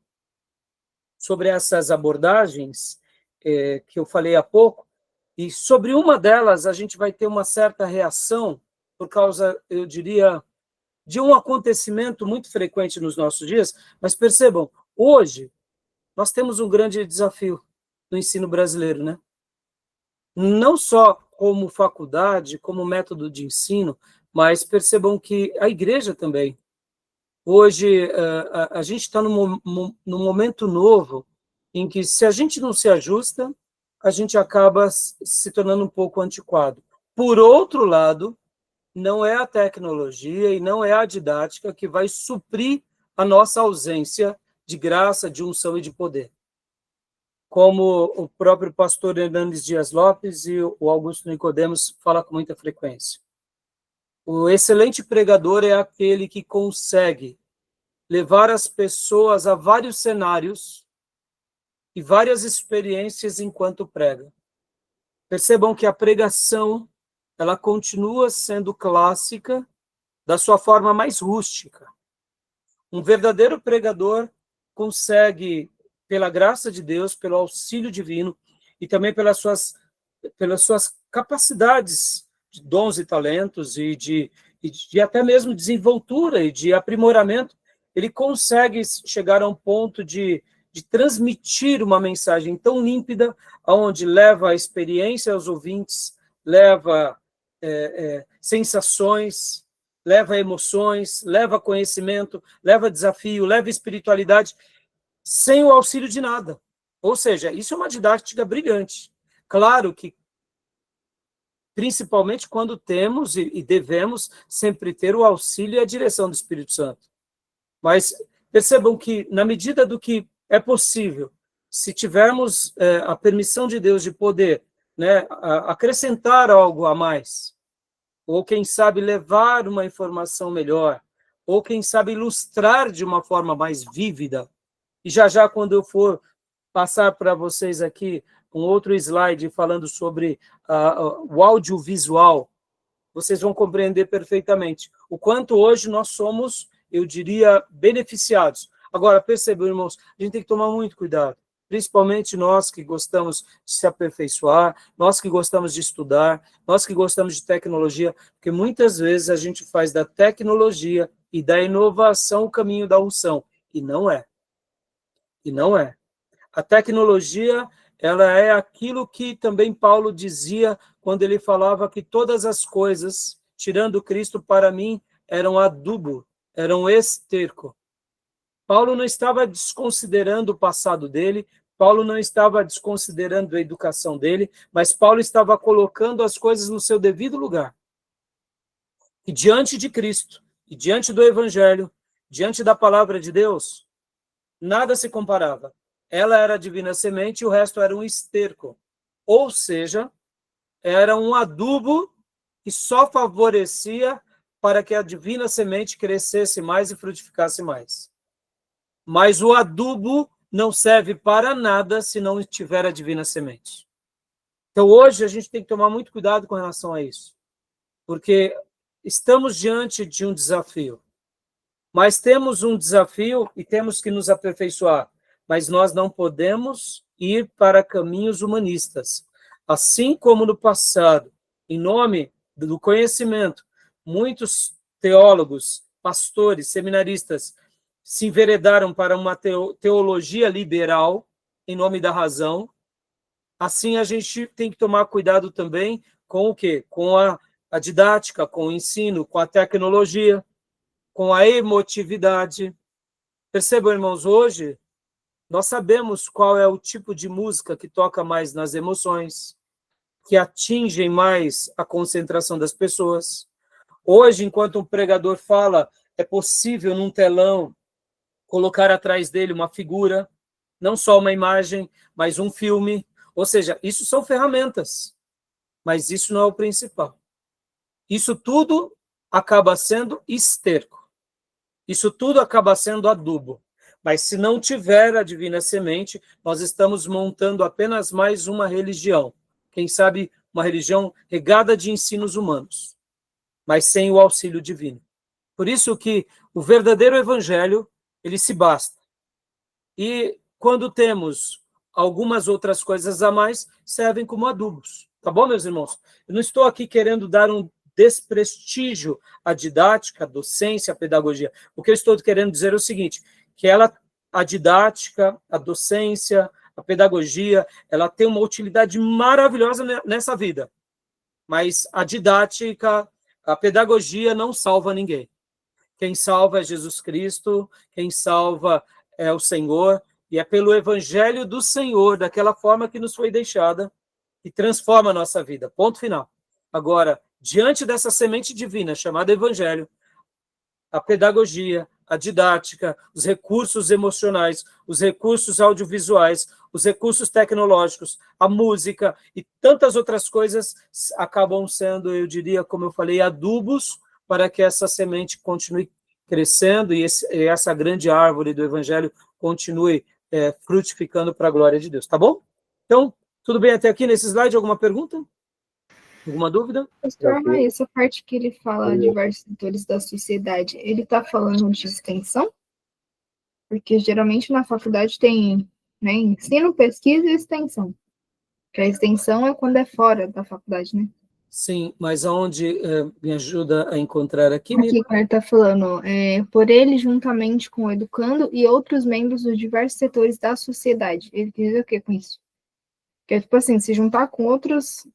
sobre essas abordagens que eu falei há pouco, e sobre uma delas a gente vai ter uma certa reação por causa, eu diria, de um acontecimento muito frequente nos nossos dias, mas percebam, hoje nós temos um grande desafio no ensino brasileiro, né? Não só como faculdade, como método de ensino, mas percebam que a igreja também. Hoje, a gente está num momento novo em que, se a gente não se ajusta, a gente acaba se tornando um pouco antiquado. Por outro lado, não é a tecnologia e não é a didática que vai suprir a nossa ausência de graça, de unção e de poder. Como o próprio pastor Hernandes Dias Lopes e o Augusto Nicodemos falam com muita frequência. O excelente pregador é aquele que consegue levar as pessoas a vários cenários e várias experiências enquanto prega. Percebam que a pregação, ela continua sendo clássica da sua forma mais rústica. Um verdadeiro pregador consegue, pela graça de Deus, pelo auxílio divino e também pelas suas capacidades de dons e talentos e de até mesmo desenvoltura e de aprimoramento, ele consegue chegar a um ponto de transmitir uma mensagem tão límpida, onde leva a experiência aos ouvintes, leva sensações, leva emoções, leva conhecimento, leva desafio, leva espiritualidade, sem o auxílio de nada. Ou seja, isso é uma didática brilhante. Claro que, principalmente quando temos e devemos sempre ter o auxílio e a direção do Espírito Santo. Mas percebam que, na medida do que é possível, se tivermos a permissão de Deus de poder, né, acrescentar algo a mais, ou quem sabe levar uma informação melhor, ou quem sabe ilustrar de uma forma mais vívida, e já quando eu for passar para vocês aqui um outro slide falando sobre o audiovisual, vocês vão compreender perfeitamente o quanto hoje nós somos, eu diria, beneficiados. Agora, percebam, irmãos, a gente tem que tomar muito cuidado, principalmente nós que gostamos de se aperfeiçoar, nós que gostamos de estudar, nós que gostamos de tecnologia, porque muitas vezes a gente faz da tecnologia e da inovação o caminho da unção, e não é. E não é. A tecnologia, ela é aquilo que também Paulo dizia quando ele falava que todas as coisas, tirando Cristo, para mim, eram adubo, eram esterco. Paulo não estava desconsiderando o passado dele, Paulo não estava desconsiderando a educação dele, mas Paulo estava colocando as coisas no seu devido lugar. E diante de Cristo, e diante do Evangelho, diante da palavra de Deus, nada se comparava. Ela era a divina semente e o resto era um esterco. Ou seja, era um adubo que só favorecia para que a divina semente crescesse mais e frutificasse mais. Mas o adubo não serve para nada se não tiver a divina semente. Então, hoje, a gente tem que tomar muito cuidado com relação a isso, porque estamos diante de um desafio. Mas temos um desafio e temos que nos aperfeiçoar, mas nós não podemos ir para caminhos humanistas. Assim como no passado, em nome do conhecimento, muitos teólogos, pastores, seminaristas se enveredaram para uma teologia liberal, em nome da razão. Assim, a gente tem que tomar cuidado também com o quê? Com a didática, com o ensino, com a tecnologia, com a emotividade. Percebam, irmãos, hoje nós sabemos qual é o tipo de música que toca mais nas emoções, que atingem mais a concentração das pessoas. Hoje, enquanto um pregador fala, é possível num telão colocar atrás dele uma figura, não só uma imagem, mas um filme. Ou seja, isso são ferramentas, mas isso não é o principal. Isso tudo acaba sendo esterco. Isso tudo acaba sendo adubo. Mas se não tiver a divina semente, nós estamos montando apenas mais uma religião. Quem sabe uma religião regada de ensinos humanos, mas sem o auxílio divino. Por isso que o verdadeiro evangelho, ele se basta. E quando temos algumas outras coisas a mais, servem como adubos. Tá bom, meus irmãos? Eu não estou aqui querendo dar um desprestígio à didática, à docência, à pedagogia. O que eu estou querendo dizer é o seguinte, que a didática, a docência, a pedagogia, ela tem uma utilidade maravilhosa nessa vida. Mas a didática, a pedagogia não salva ninguém. Quem salva é Jesus Cristo, quem salva é o Senhor, e é pelo Evangelho do Senhor, daquela forma que nos foi deixada, que transforma a nossa vida. Ponto final. Agora, diante dessa semente divina chamada Evangelho, a pedagogia, a didática, os recursos emocionais, os recursos audiovisuais, os recursos tecnológicos, a música e tantas outras coisas acabam sendo, eu diria, como eu falei, adubos para que essa semente continue crescendo e essa grande árvore do Evangelho continue frutificando para a glória de Deus. Tá bom? Então, tudo bem até aqui nesse slide? Alguma pergunta? Alguma dúvida? Pastor, essa parte que ele fala de vários setores da sociedade, ele está falando de extensão? Porque geralmente na faculdade tem, né, ensino, pesquisa e extensão. Porque a extensão é quando é fora da faculdade, né? Sim, mas aonde me ajuda a encontrar aqui? Aqui, ele está falando, por ele, juntamente com o educando e outros membros dos diversos setores da sociedade. Ele quer dizer o que com isso? Que é tipo assim, se juntar com outras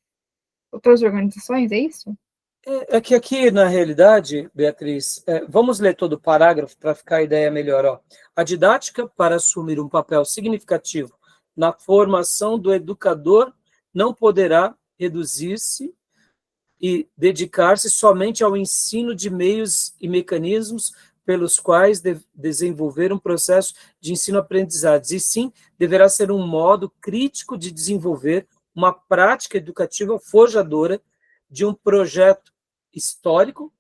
organizações, é isso? É que aqui, na realidade, Beatriz, vamos ler todo o parágrafo para ficar a ideia melhor. Ó. A didática, para assumir um papel significativo na formação do educador, não poderá reduzir-se e dedicar-se somente ao ensino de meios e mecanismos pelos quais desenvolver um processo de ensino-aprendizagem, e sim deverá ser um modo crítico de desenvolver uma prática educativa forjadora de um projeto histórico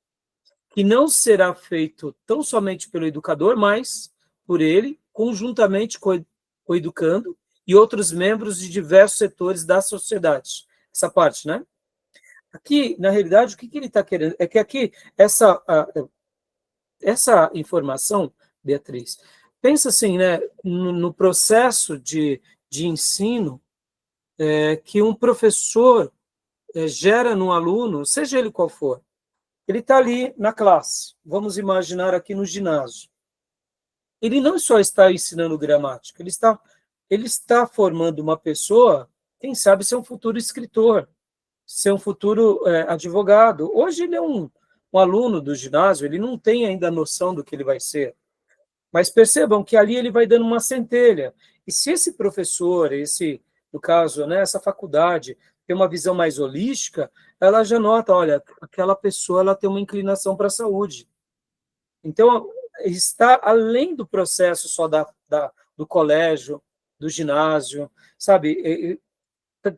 que não será feito tão somente pelo educador, mas por ele, conjuntamente com o educando e outros membros de diversos setores da sociedade. Essa parte, né? Aqui, na realidade, o que ele está querendo? É que aqui, essa informação, Beatriz, pensa assim, né, no processo de ensino que um professor gera no aluno, seja ele qual for. Ele está ali na classe, vamos imaginar aqui no ginásio. Ele não só está ensinando gramática, ele está formando uma pessoa, quem sabe ser um futuro escritor, ser um futuro advogado. Hoje ele é um aluno do ginásio, ele não tem ainda a noção do que ele vai ser. Mas percebam que ali ele vai dando uma centelha. E se esse professor, no caso, né, essa faculdade, tem uma visão mais holística, ela já nota, olha, aquela pessoa ela tem uma inclinação para a saúde. Então, está além do processo só do colégio, do ginásio, sabe?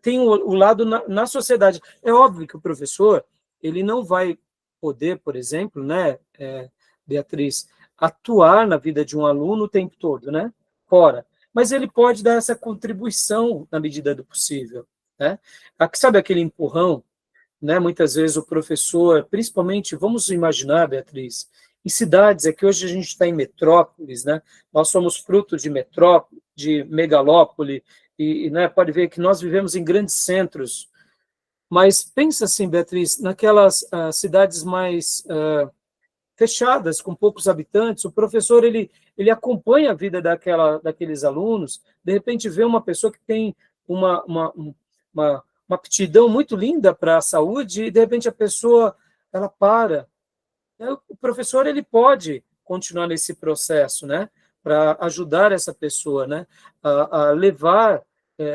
Tem o lado na sociedade. É óbvio que o professor, ele não vai poder, por exemplo, né, Beatriz, atuar na vida de um aluno o tempo todo, né? Fora. Mas ele pode dar essa contribuição na medida do possível, né? Sabe aquele empurrão, né? Muitas vezes o professor, principalmente, vamos imaginar, Beatriz, em cidades, é que hoje a gente está em metrópoles, né? Nós somos fruto de metrópole, de megalópole, e né, pode ver que nós vivemos em grandes centros, mas pensa assim, Beatriz, naquelas cidades mais fechadas, com poucos habitantes, o professor ele acompanha a vida daqueles alunos, de repente vê uma pessoa que tem uma aptidão muito linda para a saúde, e de repente a pessoa ela para. O professor ele pode continuar nesse processo, né, para ajudar essa pessoa, né, a levar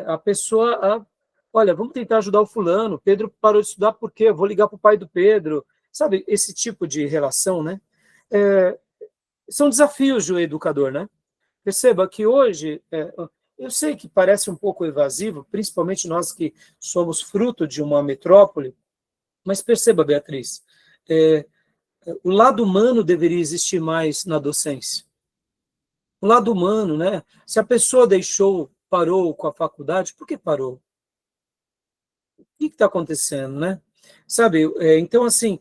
a pessoa a, olha, vamos tentar ajudar o fulano, Pedro parou de estudar por quê? Eu vou ligar para o pai do Pedro, sabe, esse tipo de relação, né, são desafios do educador, né, perceba que hoje, eu sei que parece um pouco evasivo, principalmente nós que somos fruto de uma metrópole, mas perceba, Beatriz, o lado humano deveria existir mais na docência. O lado humano, né? Se a pessoa parou com a faculdade, por que parou? O que está acontecendo, né? Sabe, então, assim,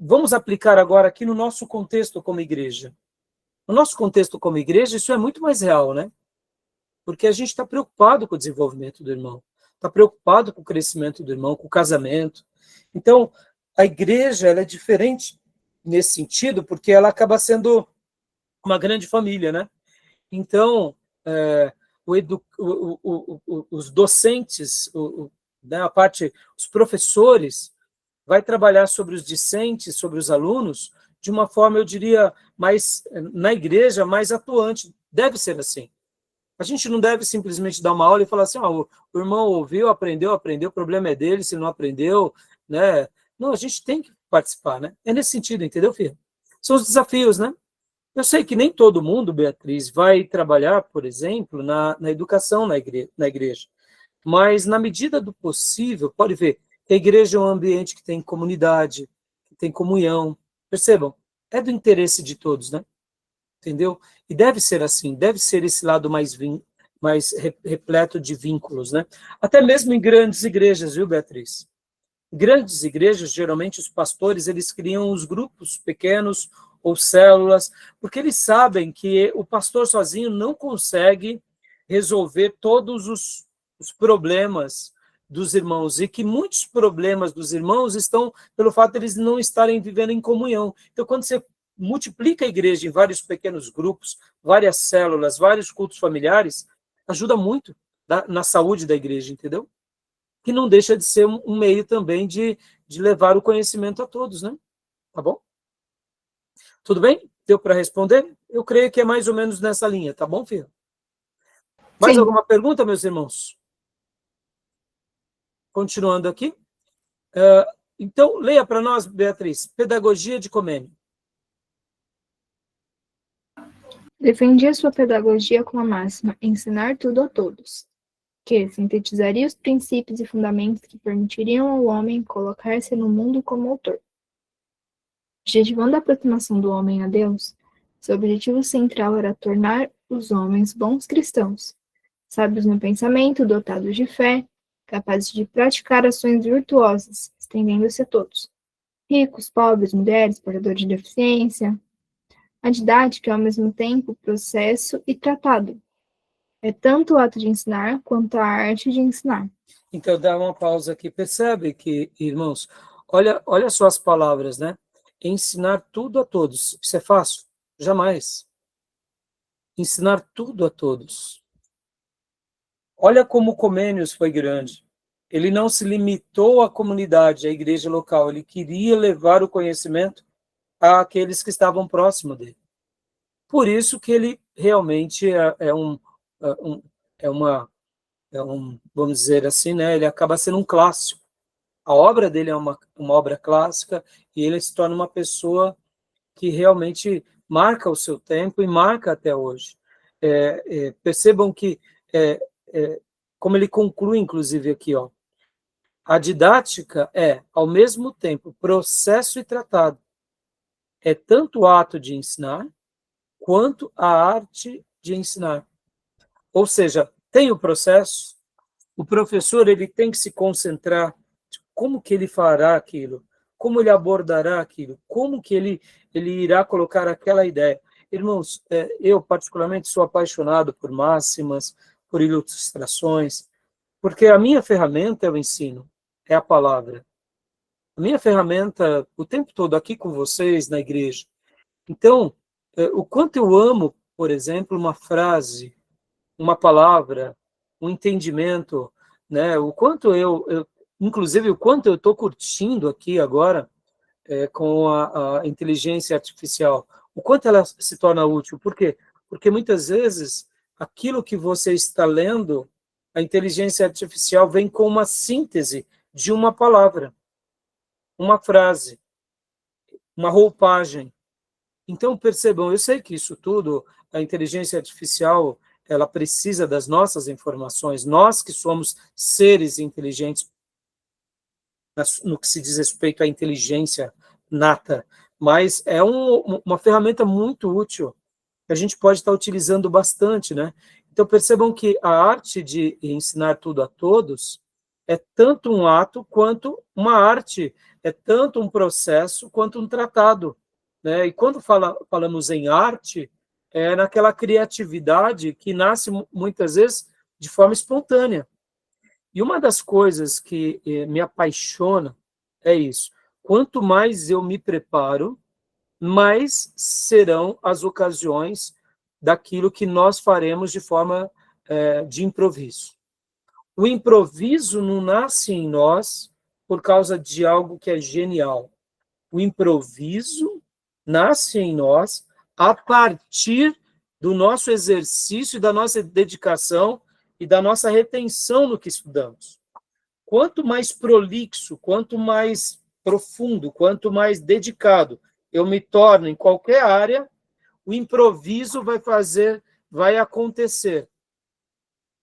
vamos aplicar agora aqui no nosso contexto como igreja. No nosso contexto como igreja, isso é muito mais real, né? Porque a gente está preocupado com o desenvolvimento do irmão, está preocupado com o crescimento do irmão, com o casamento. Então, a igreja ela é diferente nesse sentido, porque ela acaba sendo uma grande família, né? Então, os docentes, né, os professores, vai trabalhar sobre os discentes, sobre os alunos, de uma forma, eu diria, mais, na igreja, mais atuante. Deve ser assim. A gente não deve simplesmente dar uma aula e falar assim, o irmão ouviu, aprendeu, o problema é dele, se não aprendeu, né? Não, a gente tem que participar, né? É nesse sentido, entendeu, filho? São os desafios, né? Eu sei que nem todo mundo, Beatriz, vai trabalhar, por exemplo, na educação na igreja, mas na medida do possível, pode ver, que a igreja é um ambiente que tem comunidade, que tem comunhão, percebam, é do interesse de todos, né? Entendeu? E deve ser assim, deve ser esse lado mais repleto de vínculos, né? Até mesmo em grandes igrejas, viu, Beatriz? Grandes igrejas, geralmente os pastores, eles criam os grupos pequenos ou células, porque eles sabem que o pastor sozinho não consegue resolver todos os problemas dos irmãos, e que muitos problemas dos irmãos estão pelo fato de eles não estarem vivendo em comunhão. Então, quando você multiplica a igreja em vários pequenos grupos, várias células, vários cultos familiares, ajuda muito na saúde da igreja, entendeu? Que não deixa de ser um meio também de de levar o conhecimento a todos, né? Tá bom? Tudo bem? Deu para responder? Eu creio que é mais ou menos nessa linha, tá bom, filho? Mais Sim. alguma pergunta, meus irmãos? Continuando aqui. Então, leia para nós, Beatriz, Pedagogia de Comênio. Defendia sua pedagogia com a máxima ensinar tudo a todos, que sintetizaria os princípios e fundamentos que permitiriam ao homem colocar-se no mundo como autor. Objetivando a aproximação do homem a Deus, seu objetivo central era tornar os homens bons cristãos, sábios no pensamento, dotados de fé, capazes de praticar ações virtuosas, estendendo-se a todos, ricos, pobres, mulheres, portadores de deficiência. A didática é, ao mesmo tempo, processo e tratado. É tanto o ato de ensinar quanto a arte de ensinar. Então, dá uma pausa aqui. Percebe que, irmãos, olha só as palavras, né? Ensinar tudo a todos. Isso é fácil? Jamais. Ensinar tudo a todos. Olha como Comênios foi grande. Ele não se limitou à comunidade, à igreja local. Ele queria levar o conhecimento àqueles que estavam próximos dele. Por isso que ele realmente vamos dizer assim, né? Ele acaba sendo um clássico. A obra dele é uma obra clássica e ele se torna uma pessoa que realmente marca o seu tempo e marca até hoje. Percebam que, como ele conclui, inclusive, aqui, ó, a didática é, ao mesmo tempo, processo e tratado. É tanto o ato de ensinar, quanto a arte de ensinar. Ou seja, tem o processo, o professor ele tem que se concentrar como que ele fará aquilo, como ele abordará aquilo, como que ele irá colocar aquela ideia. Irmãos, eu particularmente sou apaixonado por máximas, por ilustrações, porque a minha ferramenta é o ensino, é a palavra. A minha ferramenta, o tempo todo aqui com vocês, na igreja. Então, o quanto eu amo, por exemplo, uma frase, uma palavra, um entendimento, né? O quanto inclusive, o quanto eu estou curtindo aqui agora com a inteligência artificial, o quanto ela se torna útil. Por quê? Porque muitas vezes aquilo que você está lendo, a inteligência artificial vem com uma síntese de uma palavra, uma frase, uma roupagem. Então, percebam, eu sei que isso tudo, a inteligência artificial, ela precisa das nossas informações, nós que somos seres inteligentes, no que se diz respeito à inteligência nata, mas é uma ferramenta muito útil, que a gente pode estar utilizando bastante, né? Então, percebam que a arte de ensinar tudo a todos é tanto um ato quanto uma arte, é tanto um processo quanto um tratado, né? E quando falamos em arte, é naquela criatividade que nasce muitas vezes de forma espontânea. E uma das coisas que me apaixona é isso. Quanto mais eu me preparo, mais serão as ocasiões daquilo que nós faremos de forma de improviso. O improviso não nasce em nós por causa de algo que é genial. O improviso nasce em nós a partir do nosso exercício, da nossa dedicação e da nossa retenção no que estudamos. Quanto mais prolixo, quanto mais profundo, quanto mais dedicado eu me torno em qualquer área, o improviso vai acontecer.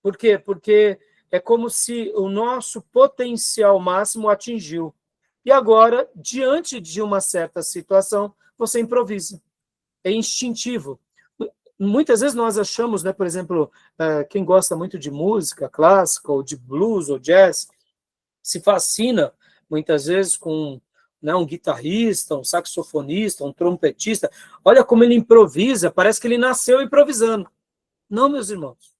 Por quê? Porque é como se o nosso potencial máximo atingiu. E agora, diante de uma certa situação, você improvisa. É instintivo. Muitas vezes nós achamos, né, por exemplo, quem gosta muito de música clássica, ou de blues, ou jazz, se fascina, muitas vezes, com um guitarrista, um saxofonista, um trompetista. Olha como ele improvisa, parece que ele nasceu improvisando. Não, meus irmãos.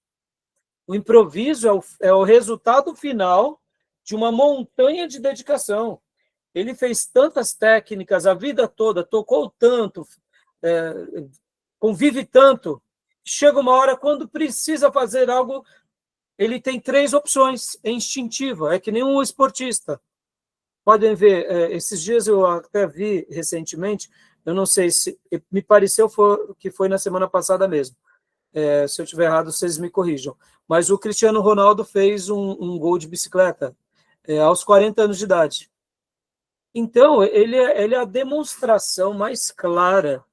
O improviso é o resultado final de uma montanha de dedicação. Ele fez tantas técnicas a vida toda, tocou tanto, convive tanto. Chega uma hora, quando precisa fazer algo, ele tem 3 opções, é instintiva, é que nem um esportista. Podem ver, esses dias eu até vi recentemente, eu não sei se, me pareceu que foi na semana passada mesmo. Se eu estiver errado, vocês me corrijam. Mas o Cristiano Ronaldo fez um gol de bicicleta aos 40 anos de idade. Então, ele é a demonstração mais clara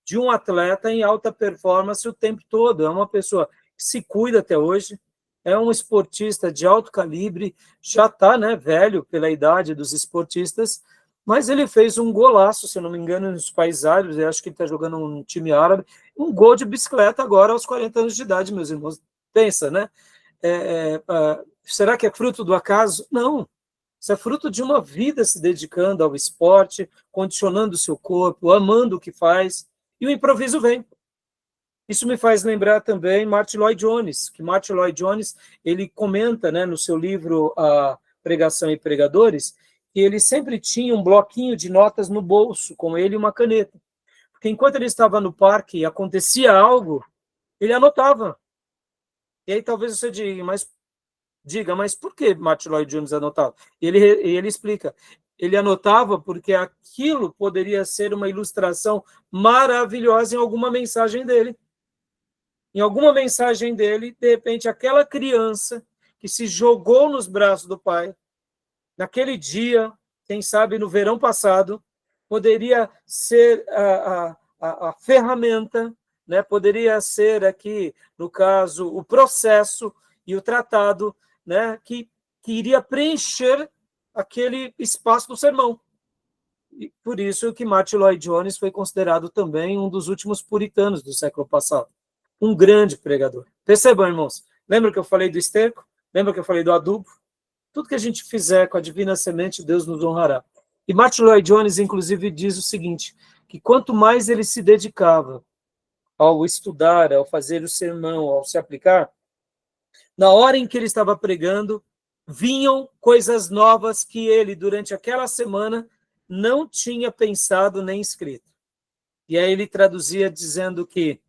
de um atleta em alta performance o tempo todo. É uma pessoa que se cuida até hoje, é um esportista de alto calibre, já está, né, velho pela idade dos esportistas, mas ele fez um golaço, se eu não me engano, nos Países Árabes, eu acho que ele está jogando um time árabe, um gol de bicicleta agora aos 40 anos de idade, meus irmãos. Pensa, né? Será que é fruto do acaso? Não. Isso é fruto de uma vida se dedicando ao esporte, condicionando o seu corpo, amando o que faz, e o improviso vem. Isso me faz lembrar também Martyn Lloyd-Jones, que Martyn Lloyd-Jones, ele comenta, né, no seu livro A Pregação e Pregadores, que ele sempre tinha um bloquinho de notas no bolso, com ele e uma caneta. Porque enquanto ele estava no parque e acontecia algo, ele anotava. E aí talvez você diga, mas por que Martyn Lloyd-Jones anotava? E ele explica. Ele anotava porque aquilo poderia ser uma ilustração maravilhosa em alguma mensagem dele. Em alguma mensagem dele, de repente, aquela criança que se jogou nos braços do pai, naquele dia, quem sabe no verão passado, poderia ser a ferramenta, né? Poderia ser aqui, no caso, o processo e o tratado, né? que iria preencher aquele espaço do sermão. E por isso que Martyn Lloyd-Jones foi considerado também um dos últimos puritanos do século passado. Um grande pregador. Percebam, irmãos, lembra que eu falei do esterco? Lembra que eu falei do adubo? Tudo que a gente fizer com a divina semente, Deus nos honrará. E Martyn Lloyd-Jones, inclusive, diz o seguinte, que quanto mais ele se dedicava ao estudar, ao fazer o sermão, ao se aplicar, na hora em que ele estava pregando, vinham coisas novas que ele, durante aquela semana, não tinha pensado nem escrito. E aí ele traduzia dizendo que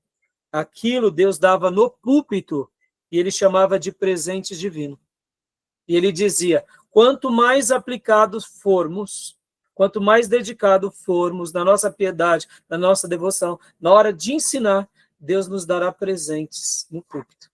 aquilo Deus dava no púlpito e ele chamava de presente divino. E ele dizia, quanto mais aplicados formos, quanto mais dedicados formos na nossa piedade, na nossa devoção, na hora de ensinar, Deus nos dará presentes no púlpito.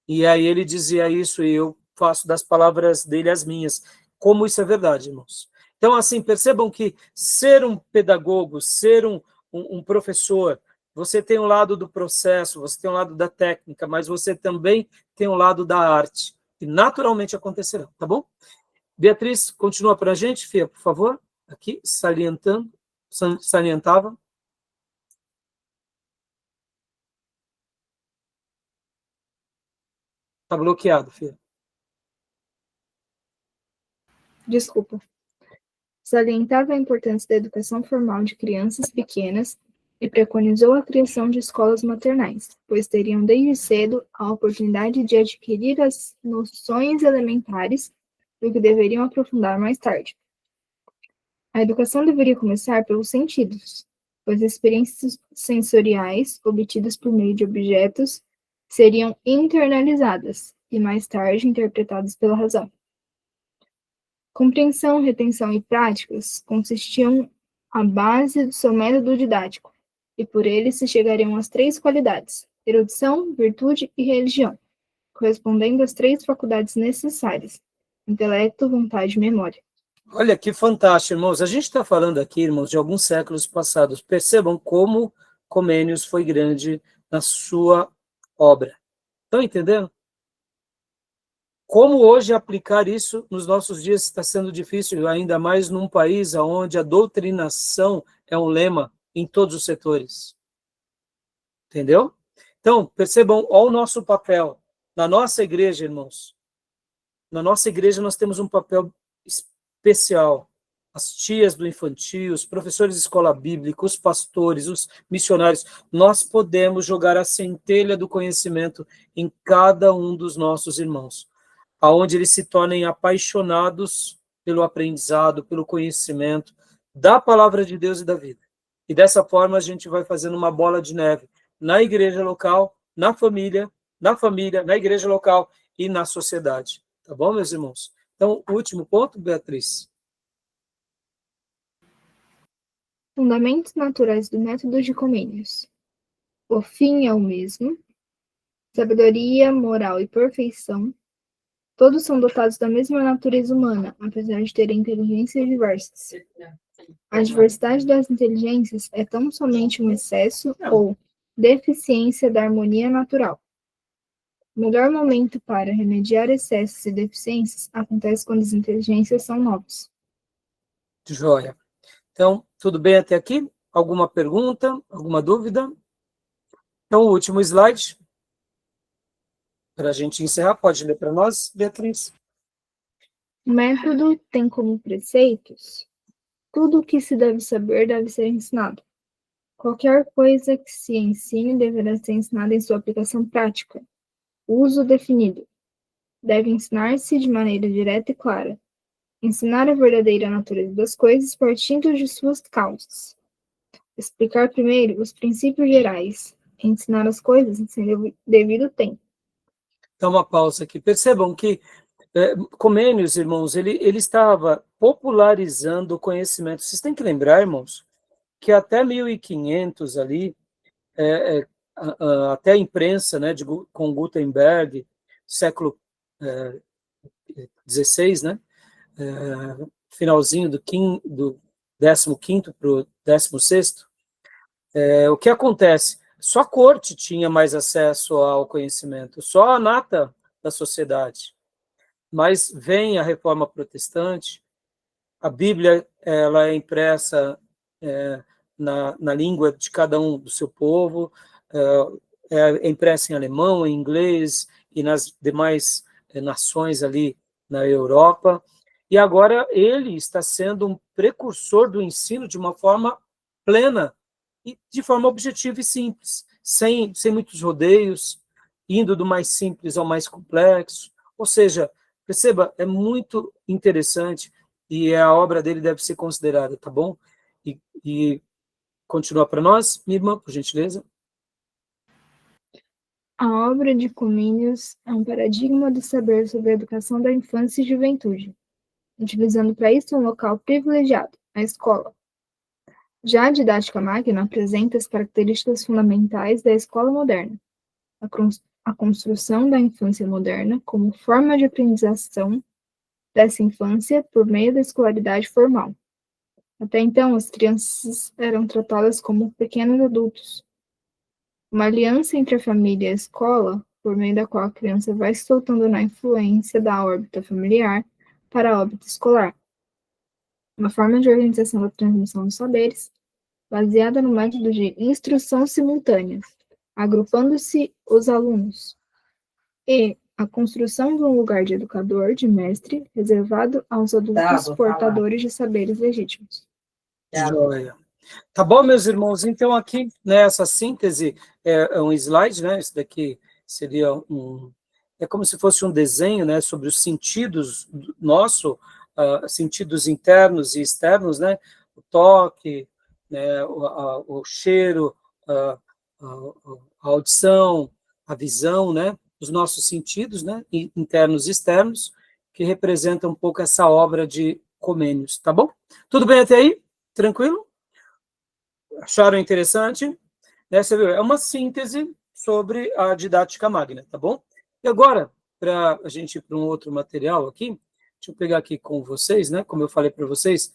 E aí ele dizia isso e eu faço das palavras dele as minhas. Como isso é verdade, irmãos? Então, assim, percebam que ser um pedagogo, ser um professor, você tem um lado do processo, você tem um lado da técnica, mas você também tem um lado da arte, que naturalmente acontecerá, tá bom? Beatriz, continua para a gente, Fia, por favor. Aqui, salientava. Está bloqueado, Fia. Desculpa. Salientava a importância da educação formal de crianças pequenas e preconizou a criação de escolas maternais, pois teriam desde cedo a oportunidade de adquirir as noções elementares do que deveriam aprofundar mais tarde. A educação deveria começar pelos sentidos, pois experiências sensoriais obtidas por meio de objetos seriam internalizadas e mais tarde interpretadas pela razão. Compreensão, retenção e práticas consistiam a base do seu método didático, e por ele se chegariam às 3 qualidades, erudição, virtude e religião, correspondendo às 3 faculdades necessárias, intelecto, vontade e memória. Olha que fantástico, irmãos. A gente está falando aqui, irmãos, de alguns séculos passados. Percebam como Comênios foi grande na sua obra. Estão entendendo? Como hoje aplicar isso nos nossos dias está sendo difícil, ainda mais num país onde a doutrinação é um lema em todos os setores. Entendeu? Então, percebam, olha o nosso papel. Na nossa igreja, irmãos, na nossa igreja nós temos um papel especial. As tias do infantil, os professores de escola bíblica, os pastores, os missionários, nós podemos jogar a centelha do conhecimento em cada um dos nossos irmãos, aonde eles se tornem apaixonados pelo aprendizado, pelo conhecimento da palavra de Deus e da vida. E dessa forma a gente vai fazendo uma bola de neve na igreja local, na família, na igreja local e na sociedade. Tá bom, meus irmãos? Então, o último ponto, Beatriz. Fundamentos naturais do método de Comênios. O fim é o mesmo. Sabedoria, moral e perfeição. Todos são dotados da mesma natureza humana, apesar de terem inteligências diversas. A diversidade das inteligências é tão somente um excesso ou deficiência da harmonia natural. O melhor momento para remediar excessos e deficiências acontece quando as inteligências são novas. Joia. Então, tudo bem até aqui? Alguma pergunta? Alguma dúvida? Então, o último slide. Para a gente encerrar, pode ler para nós, Beatriz? O método tem como preceitos: tudo o que se deve saber deve ser ensinado. Qualquer coisa que se ensine deverá ser ensinada em sua aplicação prática. Uso definido. Deve ensinar-se de maneira direta e clara. Ensinar a verdadeira natureza das coisas partindo de suas causas. Explicar primeiro os princípios gerais. Ensinar as coisas em seu devido tempo. Dá uma pausa aqui. Percebam que Comênios, irmãos, ele estava popularizando o conhecimento. Vocês têm que lembrar, irmãos, que até 1500 ali, até a imprensa, né, com Gutenberg, século XVI, né, finalzinho do 15º para o 16º, o que acontece? Só a corte tinha mais acesso ao conhecimento, só a nata da sociedade. Mas vem a Reforma Protestante, a Bíblia ela é impressa na língua de cada um do seu povo, é impressa em alemão, em inglês e nas demais nações ali na Europa, e agora ele está sendo um precursor do ensino de uma forma plena e de forma objetiva e simples, sem muitos rodeios, indo do mais simples ao mais complexo. Ou seja, perceba, é muito interessante e a obra dele deve ser considerada, tá bom? E continua para nós, minha irmã, por gentileza. A obra de Comênios é um paradigma do saber sobre a educação da infância e juventude, utilizando para isso um local privilegiado, a escola. Já a didática magna apresenta as características fundamentais da escola moderna, a construção da infância moderna como forma de aprendização dessa infância por meio da escolaridade formal. Até então, as crianças eram tratadas como pequenos adultos. Uma aliança entre a família e a escola, por meio da qual a criança vai se soltando na influência da órbita familiar para a órbita escolar. Uma forma de organização da transmissão dos saberes, baseada no método de instrução simultânea, agrupando-se os alunos, e a construção de um lugar de educador, de mestre, reservado aos adultos portadores de saberes legítimos. Joia. Tá bom, meus irmãos? Então, aqui, né, essa síntese é um slide, né? Esse daqui seria é como se fosse um desenho, né, sobre os sentidos sentidos internos e externos, né? O toque, né, o cheiro, a audição, a visão, né? Os nossos sentidos, né? Internos e externos, que representam um pouco essa obra de Comênios, tá bom? Tudo bem até aí? Tranquilo? Acharam interessante? Você viu? É uma síntese sobre a didática magna, tá bom? E agora, para a gente ir para um outro material aqui, deixa eu pegar aqui com vocês, né? Como eu falei para vocês,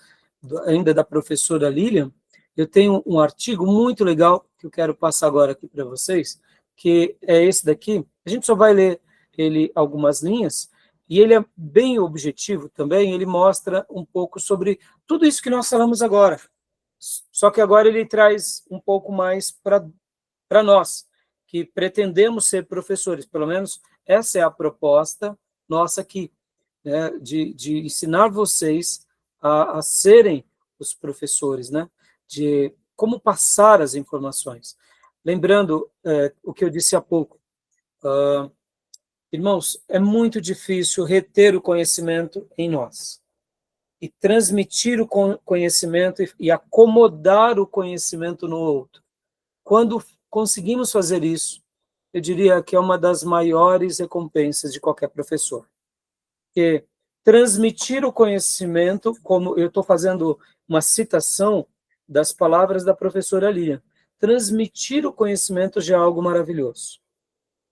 ainda da professora Lilian, eu tenho um artigo muito legal que eu quero passar agora aqui para vocês, que é esse daqui. A gente só vai ler ele algumas linhas, e ele é bem objetivo também, ele mostra um pouco sobre tudo isso que nós falamos agora. Só que agora ele traz um pouco mais para nós, que pretendemos ser professores, pelo menos essa é a proposta nossa aqui, né, de ensinar vocês a serem os professores, né, de como passar as informações. Lembrando o que eu disse há pouco, irmãos, é muito difícil reter o conhecimento em nós e transmitir o conhecimento e acomodar o conhecimento no outro. Quando conseguimos fazer isso, eu diria que é uma das maiores recompensas de qualquer professor. Porque transmitir o conhecimento, como eu estou fazendo uma citação das palavras da professora Lilian. Transmitir o conhecimento já é algo maravilhoso.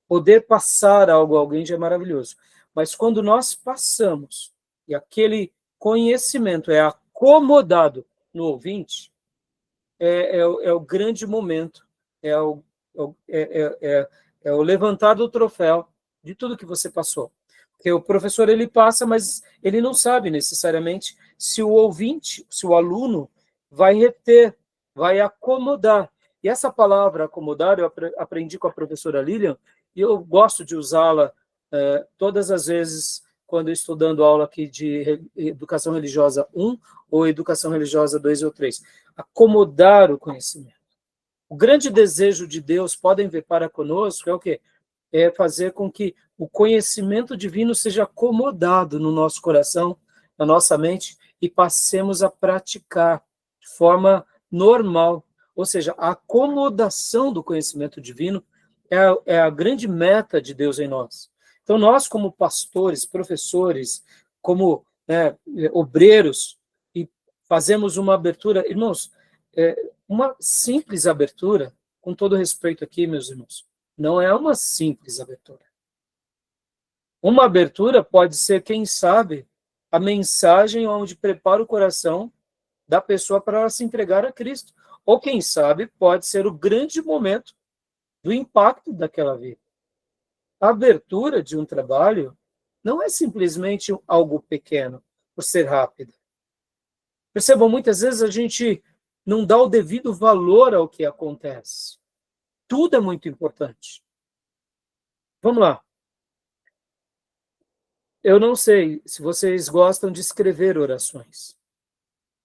Poder passar algo a alguém já é maravilhoso. Mas quando nós passamos e aquele conhecimento é acomodado no ouvinte, é o grande momento, é o levantar do troféu de tudo que você passou. Porque o professor, ele passa, mas ele não sabe necessariamente se o ouvinte, se o aluno vai reter, vai acomodar. E essa palavra acomodar, eu aprendi com a professora Lilian, e eu gosto de usá-la todas as vezes quando eu estou dando aula aqui de Educação Religiosa 1 ou Educação Religiosa 2 ou 3. Acomodar o conhecimento. O grande desejo de Deus, podem ver para conosco, é o quê? É fazer com que o conhecimento divino seja acomodado no nosso coração, na nossa mente, e passemos a praticar de forma normal. Ou seja, a acomodação do conhecimento divino é a grande meta de Deus em nós. Então, nós, como pastores, professores, como obreiros, e fazemos uma abertura, irmãos, uma simples abertura, com todo respeito aqui, meus irmãos, não é uma simples abertura. Uma abertura pode ser, quem sabe, a mensagem onde prepara o coração da pessoa para ela se entregar a Cristo. Ou, quem sabe, pode ser o grande momento do impacto daquela vida. A abertura de um trabalho não é simplesmente algo pequeno, por ser rápida. Percebam, muitas vezes a gente não dá o devido valor ao que acontece. Tudo é muito importante. Vamos lá. Eu não sei se vocês gostam de escrever orações,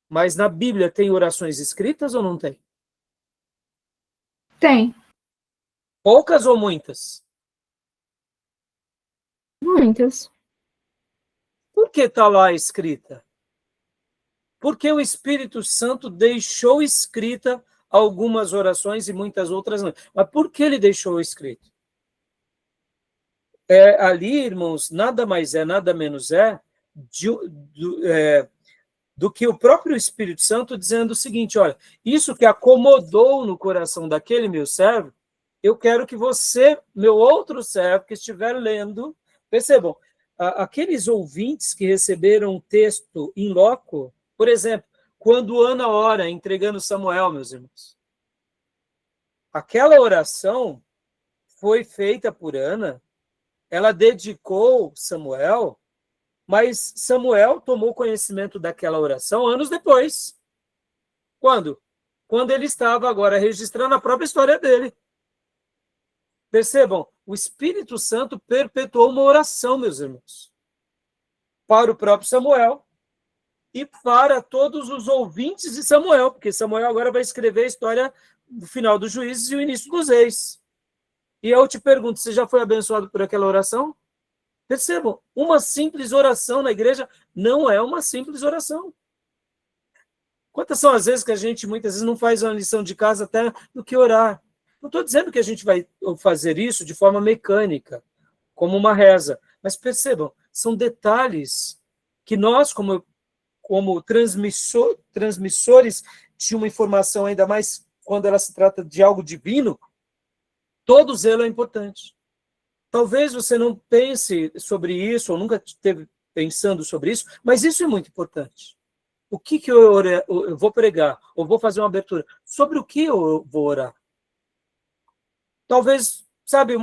mas na Bíblia tem orações escritas ou não tem? Tem. Poucas ou muitas? Muitas. Por que está lá escrita? Porque o Espírito Santo deixou escrita algumas orações e muitas outras não. Mas por que ele deixou escrito? Ali, irmãos, nada mais nada menos do que o próprio Espírito Santo dizendo o seguinte: olha, isso que acomodou no coração daquele meu servo, eu quero que você, meu outro servo, que estiver lendo, percebam, aqueles ouvintes que receberam o texto in loco, por exemplo, quando Ana ora entregando Samuel, meus irmãos, aquela oração foi feita por Ana, ela dedicou Samuel, mas Samuel tomou conhecimento daquela oração anos depois. Quando? Quando ele estava agora registrando a própria história dele. Percebam, o Espírito Santo perpetuou uma oração, meus irmãos, para o próprio Samuel e para todos os ouvintes de Samuel, porque Samuel agora vai escrever a história do final dos Juízes e o início dos Reis. E eu te pergunto, você já foi abençoado por aquela oração? Percebam, uma simples oração na igreja não é uma simples oração. Quantas são as vezes que a gente, muitas vezes, não faz uma lição de casa até do que orar? Não estou dizendo que a gente vai fazer isso de forma mecânica, como uma reza. Mas percebam, são detalhes que nós, como transmissores de uma informação, ainda mais quando ela se trata de algo divino, todo zelo é importante. Talvez você não pense sobre isso, ou nunca esteve pensando sobre isso, mas isso é muito importante. O que eu vou pregar, ou vou fazer uma abertura? Sobre o que eu vou orar? Talvez, sabe,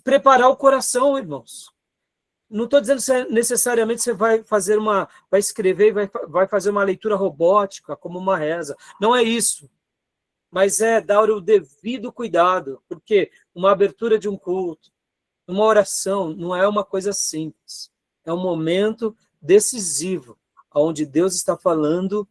preparar o coração, irmãos. Não estou dizendo que necessariamente você vai escrever e vai fazer uma leitura robótica, como uma reza. Não é isso. Mas é dar o devido cuidado, porque uma abertura de um culto, uma oração, não é uma coisa simples. É um momento decisivo, onde Deus está falando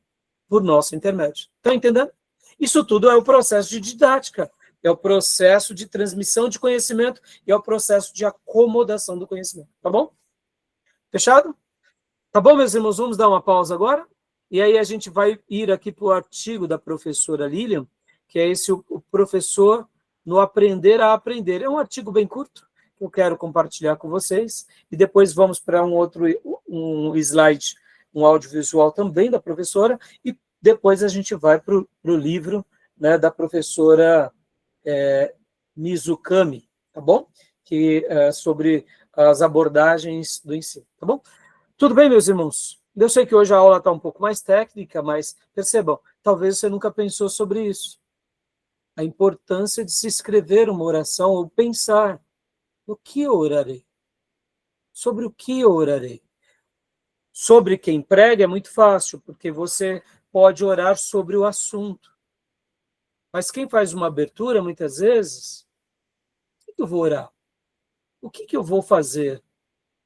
por nosso intermédio. Está entendendo? Isso tudo é o processo de didática, é o processo de transmissão de conhecimento e é o processo de acomodação do conhecimento. Tá bom? Fechado? Tá bom, meus irmãos? Vamos dar uma pausa agora? E aí a gente vai ir aqui para o artigo da professora Lilian, que é esse o professor no aprender a aprender. É um artigo bem curto, que eu quero compartilhar com vocês, e depois vamos para um slide, um audiovisual também da professora, e depois a gente vai para o livro, né, da professora Mizukami, tá bom? Que é sobre as abordagens do ensino, tá bom? Tudo bem, meus irmãos? Eu sei que hoje a aula está um pouco mais técnica, mas percebam, talvez você nunca pensou sobre isso. A importância de se escrever uma oração ou pensar no que eu orarei. Sobre o que eu orarei. Sobre quem prega é muito fácil, porque você pode orar sobre o assunto. Mas quem faz uma abertura, muitas vezes, o que eu vou orar? O que eu vou fazer?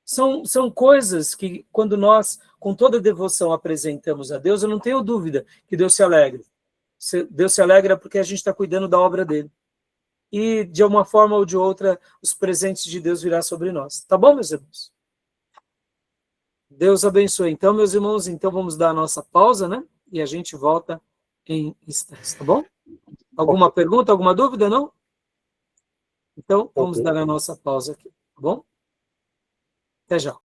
São coisas que, quando nós, com toda devoção, apresentamos a Deus, eu não tenho dúvida que Deus se alegra. Deus se alegra porque a gente está cuidando da obra dele. E, de uma forma ou de outra, os presentes de Deus virão sobre nós. Tá bom, meus irmãos? Deus abençoe. Então, meus irmãos, então vamos dar a nossa pausa, né? E a gente volta em instantes, tá bom? Alguma pergunta, alguma dúvida, não? Então, vamos dar a nossa pausa aqui, tá bom? Até já.